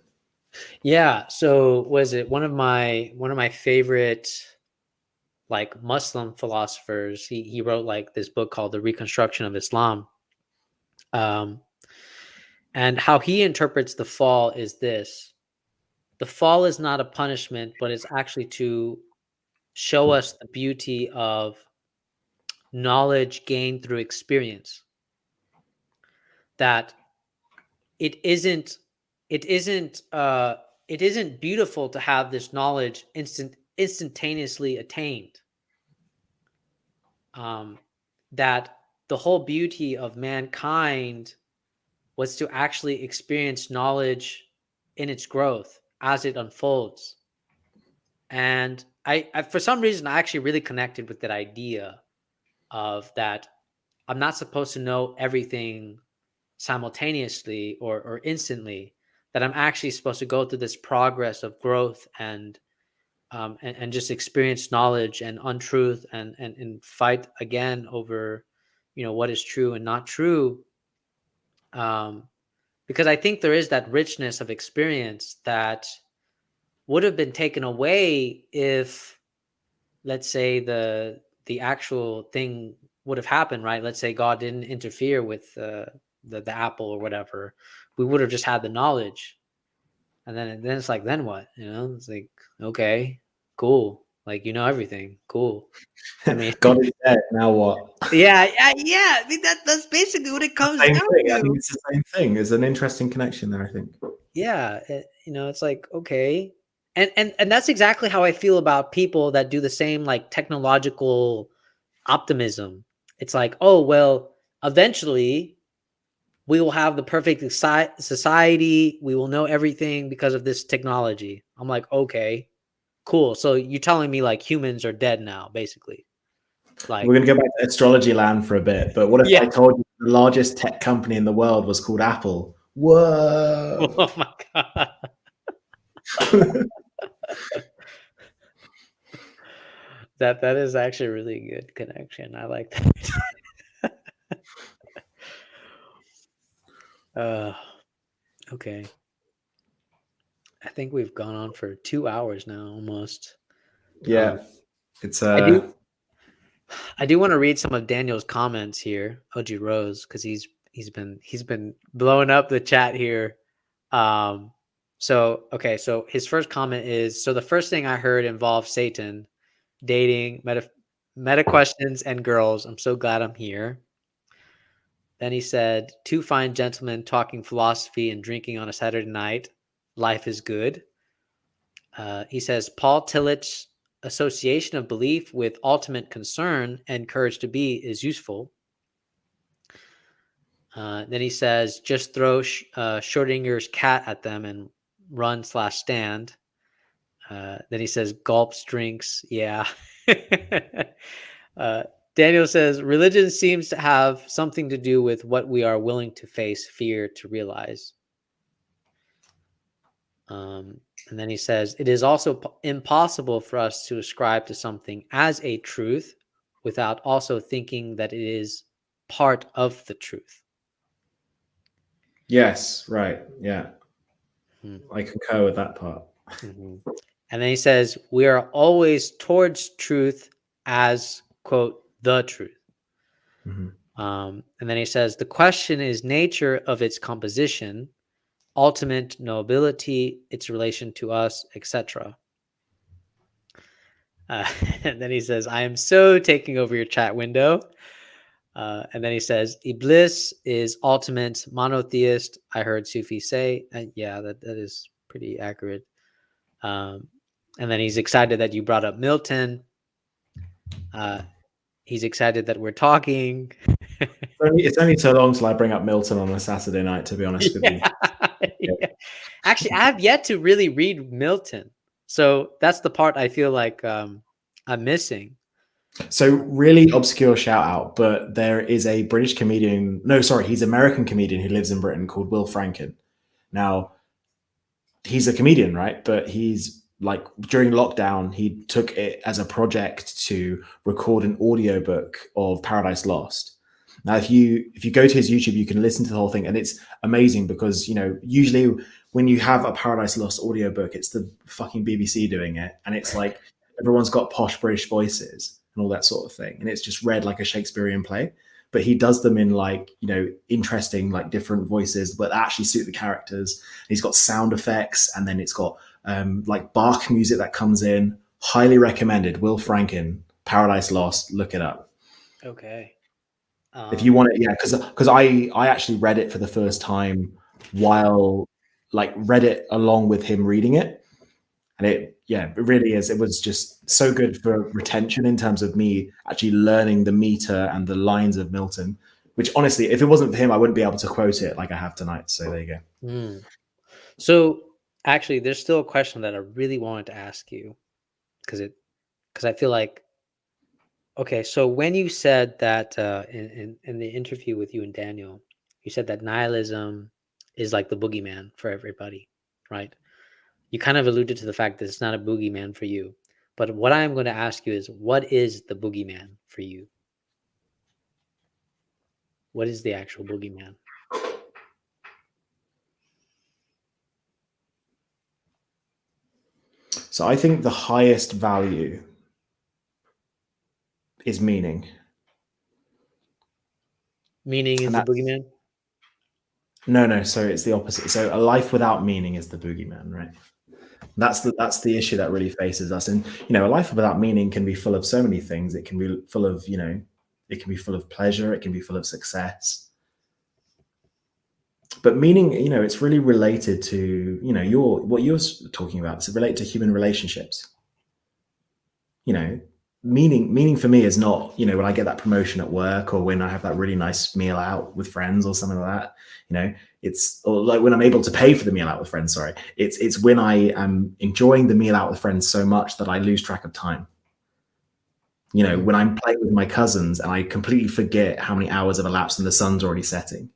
Yeah. So was it one of my favorite like Muslim philosophers? He wrote like this book called The Reconstruction of Islam. Um, and how he interprets the fall is this: the fall is not a punishment, but it's actually to show us the beauty of knowledge gained through experience. That it isn't it isn't uh it isn't beautiful to have this knowledge instantaneously attained. um that the whole beauty of mankind was to actually experience knowledge in its growth as it unfolds. And I for some reason I actually really connected with that idea of that I'm not supposed to know everything simultaneously or instantly, that I'm actually supposed to go through this progress of growth and just experience knowledge and untruth and fight again over what is true and not true. um because I think there is that richness of experience that would have been taken away if, let's say, the actual thing would have happened, right? Let's say God didn't interfere with the apple or whatever. We would have just had the knowledge, and then it's like, then what? It's like, okay, cool, like everything, cool. I mean, God is dead. Now what? yeah, yeah, yeah. I mean that's basically what it comes Same down thing. I think to. it's the same thing. There's an interesting connection there, I think. Yeah, it's like, okay. And that's exactly how I feel about people that do the same like technological optimism. It's like, oh well, eventually we will have the perfect society. We will know everything because of this technology. I'm like, okay, cool. So you're telling me like humans are dead now, basically? We're Like, going to go back to astrology land for a bit, but what if yeah. I told you the largest tech company in the world was called Apple? Whoa! Oh my god, that is actually a really good connection. I like that. uh, okay. I think we've gone on for 2 hours now, almost. Um, Yeah, it's I do I do want to read some of Daniel's comments here, OG Rose, because he's been blowing up the chat here. So okay, so his first comment is, so the first thing I heard involved Satan, dating, meta questions, and girls. I'm so glad I'm here. Then he said, two fine gentlemen talking philosophy and drinking on a Saturday night. Life is good. He says Paul Tillich's association of belief with ultimate concern and courage to be is useful. Then he says, just throw Schrodinger's cat at them and run/stand. Then he says gulps, drinks. Yeah. uh, Daniel says religion seems to have something to do with what we are willing to face fear to realize. And then he says it is also impossible for us to ascribe to something as a truth without also thinking that it is part of the truth. Yes, right. Yeah. Hmm. I concur with that part. Mm-hmm. And then he says, we are always towards truth as, quote, the truth. Mm-hmm. And then he says, the question is nature of its composition, ultimate knowability, its relation to us, etc. And then he says, I am so taking over your chat window. And then he says, Iblis is ultimate monotheist. I heard Sufi say, yeah, that is pretty accurate. Um, and then he's excited that you brought up Milton. He's excited that we're talking. It's only so long till I bring up Milton on a Saturday night, to be honest with you. Yeah. Yeah. Actually, I have yet to really read Milton. So that's the part I feel like I'm missing. So really obscure shout out, but there is a British comedian. No, sorry, he's an American comedian who lives in Britain called Will Franken. Now, he's a comedian, right? But he's like during lockdown, he took it as a project to record an audiobook of Paradise Lost. Now, if you go to his YouTube, you can listen to the whole thing, and it's amazing because usually when you have a Paradise Lost audiobook, it's the fucking BBC doing it, and it's like everyone's got posh British voices and all that sort of thing, and it's just read like a Shakespearean play. But he does them in like interesting like different voices, but actually suit the characters. He's got sound effects, and then it's got like Bach music that comes in. Highly recommended. Will Franken, Paradise Lost. Look it up. Okay. If you want it, yeah, because I actually read it for the first time while read it along with him reading it, and it really is. It was just so good for retention in terms of me actually learning the meter and the lines of Milton. Which honestly, if it wasn't for him, I wouldn't be able to quote it like I have tonight. So there you go. Mm. So actually, there's still a question that I really wanted to ask you because I feel like, okay, so when you said that in the interview with you and Daniel, you said that nihilism is like the boogeyman for everybody, right? You kind of alluded to the fact that it's not a boogeyman for you. But what I'm going to ask you is, what is the boogeyman for you? What is the actual boogeyman? So I think the highest value is meaning. Meaning is And the that's boogeyman? no. So it's the opposite. So a life without meaning is the boogeyman, right? That's the issue that really faces us. And a life without meaning can be full of so many things. It can be full of it can be full of pleasure. It can be full of success. But meaning, it's really related to what you're talking about. It's related to human relationships. Meaning for me is not when I get that promotion at work or when I have that really nice meal out with friends or something like that. It's or like when I'm able to pay for the meal out with friends. Sorry, it's when I am enjoying the meal out with friends so much that I lose track of time. When I'm playing with my cousins and I completely forget how many hours have elapsed and the sun's already setting.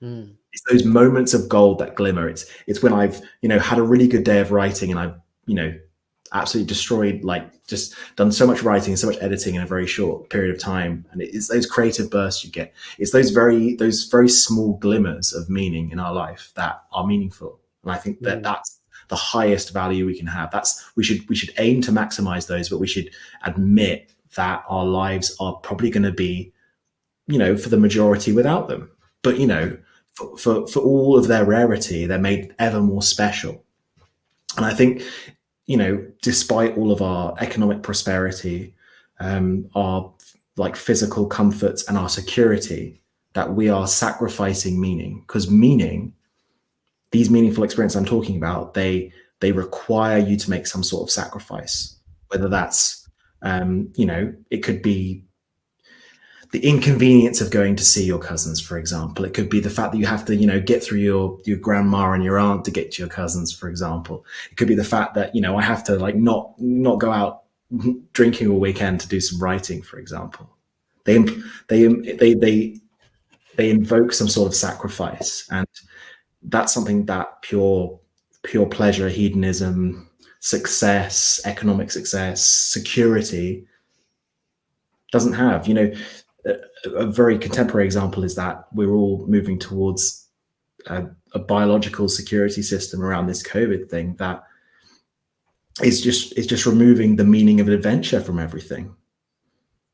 Mm. It's those moments of gold that glimmer. It's when I've had a really good day of writing and I've absolutely destroyed, just done so much writing and so much editing in a very short period of time. And it's those creative bursts you get. It's those very small glimmers of meaning in our life that are meaningful. And I think that that's the highest value we can have. We should aim to maximize those, but we should admit that our lives are probably going to be, for the majority without them. But, for all of their rarity, they're made ever more special. And I think, despite all of our economic prosperity, our physical comforts and our security, that we are sacrificing meaning, because these meaningful experiences I'm talking about, they require you to make some sort of sacrifice, whether that's, it could be the inconvenience of going to see your cousins, for example. It could be the fact that you have to, get through your grandma and your aunt to get to your cousins, for example. It could be the fact that, I have to like not go out drinking all weekend to do some writing, for example. They they they they invoke some sort of sacrifice, and that's something that pure pleasure, hedonism, success, economic success, security doesn't have. A very contemporary example is that we're all moving towards a biological security system around this COVID thing that is just removing the meaning of adventure from everything.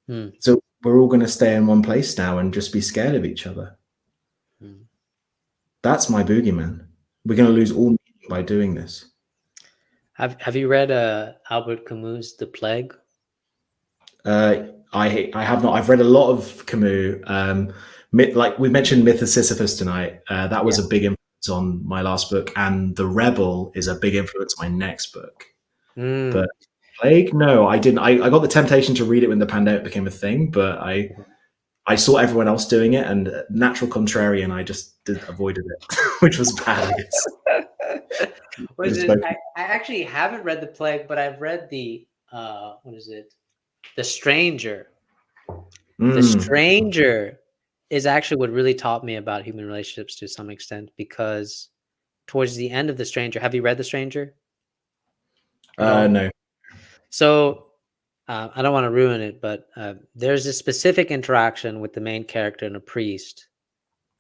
Hmm. So we're all going to stay in one place now and just be scared of each other. Hmm. That's my boogeyman. We're going to lose all meaning by doing this. Have you read Albert Camus' The Plague? I have not. I've read a lot of Camus. Like we mentioned, Myth of Sisyphus tonight. That was Yeah. a big influence on my last book, and The Rebel is a big influence on my next book. But Mm. Plague, no, I didn't. I got the temptation to read it when the pandemic became a thing, but I saw everyone else doing it, and natural contrarian, I just avoided it, which was bad, I guess. What is it? I actually haven't read The Plague, but I've read the what is it? The Stranger. The Mm. Stranger is actually what really taught me about human relationships to some extent, because towards the end of The Stranger, have you read The Stranger at all? No. So I don't want to ruin it, but there's a specific interaction with the main character and a priest,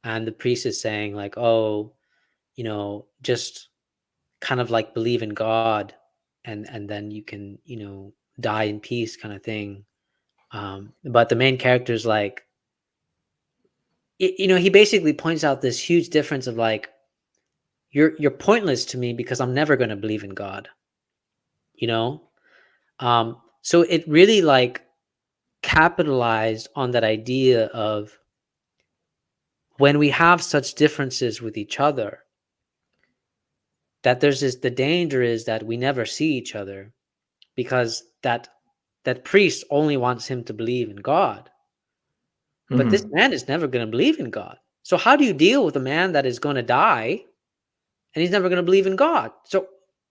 and the priest is saying like, "Oh, just kind of like believe in God, and then you can, die in peace," kind of thing. But the main character is like, he basically points out this huge difference of like, you're pointless to me because I'm never going to believe in God, you know. So it really like capitalized on that idea of when we have such differences with each other, that the danger is that we never see each other, because that priest only wants him to believe in God, but this Mm-hmm. man is never going to believe in God. So how do you deal with a man that is going to die and he's never going to believe in God? So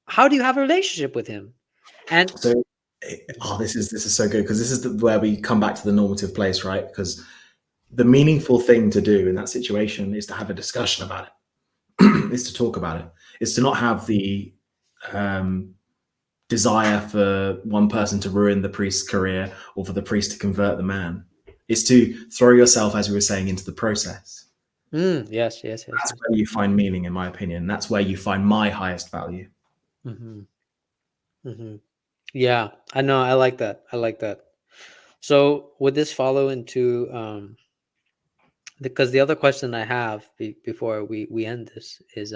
how do you have a relationship with him? And So, this is so good, because this is where we come back to the normative place, right? Because the meaningful thing to do in that situation is to have a discussion about it, is to talk about it, is to not have the um, desire for one person to ruin the priest's career or for the priest to convert the man. It's to throw yourself, as we were saying, into the process. yes, yes, yes, That's yes. where you find meaning, in my opinion. That's where you find my highest value. Hmm. Hmm. Yeah, I know. I like that. I like that. So would this follow into because the other question I have before we end this is,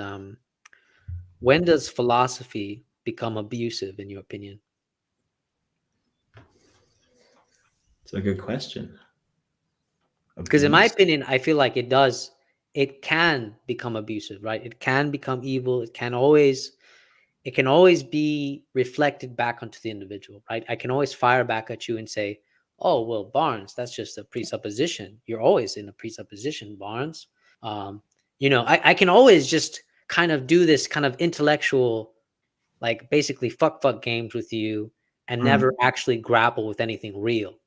when does philosophy become abusive in your opinion? It's a good question. Because in my Abuse. opinion, I feel like it can become abusive, right? It can become evil. It can always be reflected back onto the individual, right? I can always fire back at you and say, "Oh, well, Barnes, that's just a presupposition. You're always in a presupposition, Barnes." Um, I can always just kind of do this kind of intellectual, like basically fuck games with you, and never Mm. actually grapple with anything real.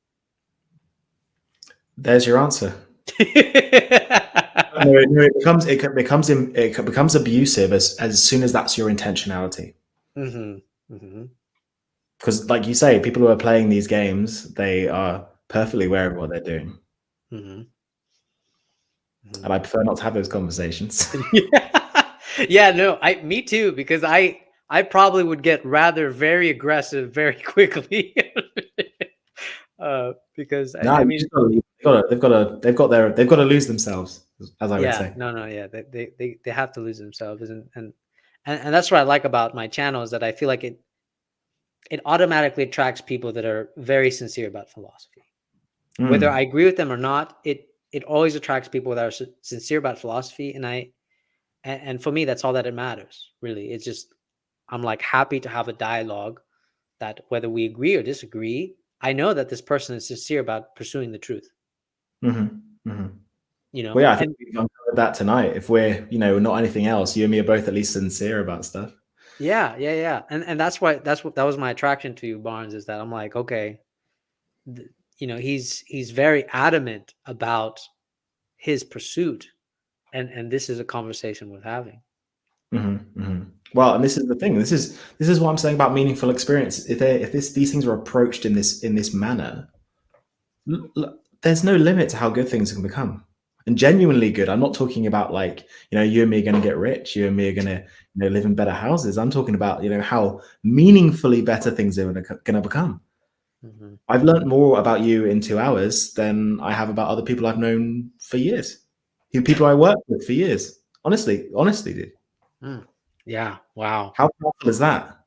There's your answer. No, no, it becomes abusive as soon as that's your intentionality. Hmm. Hmm. Because, like you say, people who are playing these games, they are perfectly aware of what they're doing, Hmm. Hmm. and I prefer not to have those conversations. Yeah. Yeah, no, me too, because I probably would get rather very aggressive very quickly. Because No, I you mean, just gotta leave. They've got to lose themselves, as I would yeah, say. no, no, yeah, they have to lose themselves, and that's what I like about my channel, is that I feel like it automatically attracts people that are very sincere about philosophy. Whether I Mm. agree with them or not, it always attracts people that are sincere about philosophy, and for me, that's all that it matters, really. It's just, I'm like happy to have a dialogue that, whether we agree or disagree, I know that this person is sincere about pursuing the truth. Mm-hmm. Mm-hmm. you Well, know, yeah, I think and we've uncovered that tonight. If we're, not anything else, you and me are both at least sincere about stuff. yeah. And that was my attraction to you, Barnes, is that I'm like, okay, he's very adamant about his pursuit, and this is a conversation worth having. Mm-hmm. Mm-hmm. Well, and this is the thing. This is what I'm saying about meaningful experience. If these things are approached in this manner, there's no limit to how good things can become, and genuinely good. I'm not talking about like you and me are going to get rich, you and me are going to live in better houses. I'm talking about how meaningfully better things are going to become. Hmm. I've learned more about you in 2 hours than I have about other people I've known for years, who people I work with for years. Honestly, dude. Mm. Yeah. Wow. How powerful is that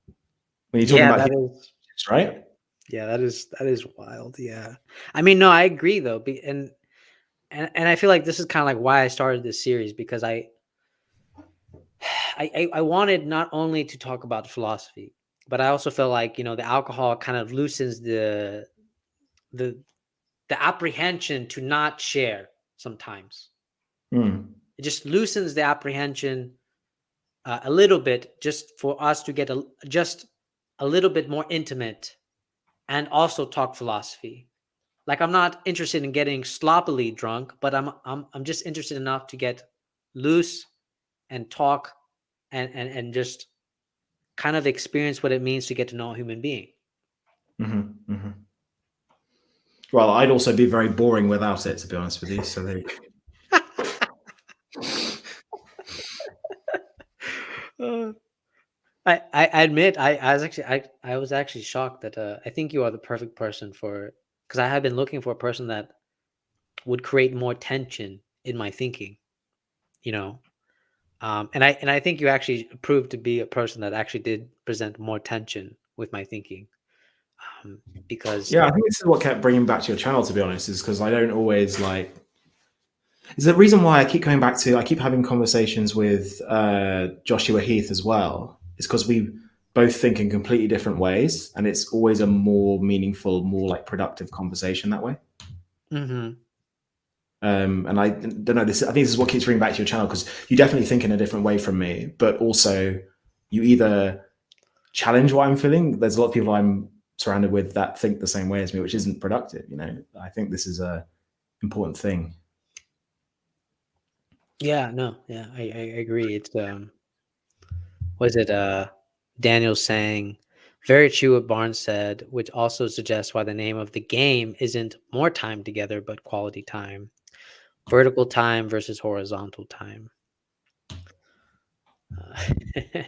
when you're talking Yeah, about that humans, is. right? Yeah, that is wild. Yeah. I mean, no, I agree though. And I feel like this is kind of like why I started this series, because I wanted not only to talk about philosophy, but I also felt like, the alcohol kind of loosens the the apprehension to not share sometimes. Mm, It just loosens the apprehension a little bit, just for us to get just a little bit more intimate and also talk philosophy. Like, I'm not interested in getting sloppily drunk, but I'm just interested enough to get loose and talk, and just kind of experience what it means to get to know a human being. hmm hmm Well, I'd also be very boring without it, to be honest with you. So there you Uh, I admit, I was actually shocked that I think you are the perfect person for, because I have been looking for a person that would create more tension in my thinking, you know. And I think you actually proved to be a person that actually did present more tension with my thinking, because Yeah, I think this is what kept bringing back to your channel. To be honest, is because I don't always like. Is the reason why I keep coming back to. I keep having conversations with Joshua Heath as well. Is because we both think in completely different ways, and it's always a more meaningful, more like productive conversation that way. Mhm. And I don't know. I think this is what keeps bringing back to your channel because you definitely think in a different way from me, but also you either challenge what I'm feeling. There's a lot of people I'm surrounded with that think the same way as me, which isn't productive. I think this is a important thing. Yeah, no, yeah, I agree. It's was it Daniel saying, very true what Barnes said, which also suggests why the name of the game isn't more time together, but quality time. Vertical time versus horizontal time.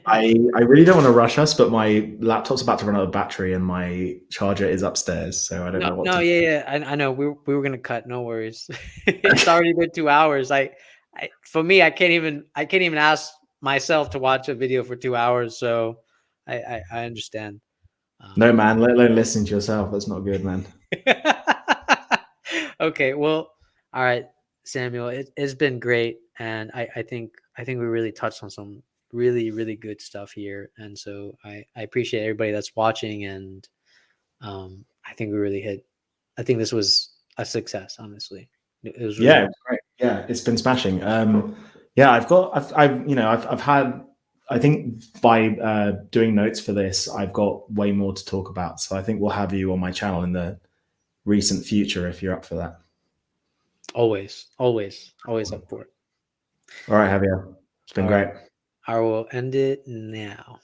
I really don't want to rush us, but my laptop's about to run out of battery and my charger is upstairs, so I don't No, know what no, to do. yeah, I know. We were gonna cut. No worries. It's already been 2 hours. For me, I can't even ask myself to watch a video for 2 hours. So I understand. No, Um, man, let alone listening to yourself. That's not good, man. okay, well, all right, Samuel. It's been great, and I think we really touched on some really really good stuff here, and so I appreciate everybody that's watching, and I think we really hit. I think this was a success. Honestly, it was really Yeah, good. it's great. Yeah, it's been smashing. Yeah, I've had. I think by doing notes for this, I've got way more to talk about. So I think we'll have you on my channel in the recent future if you're up for that. Always, always, always up for it. All right, Javier. It's been All right, great. I will end it now.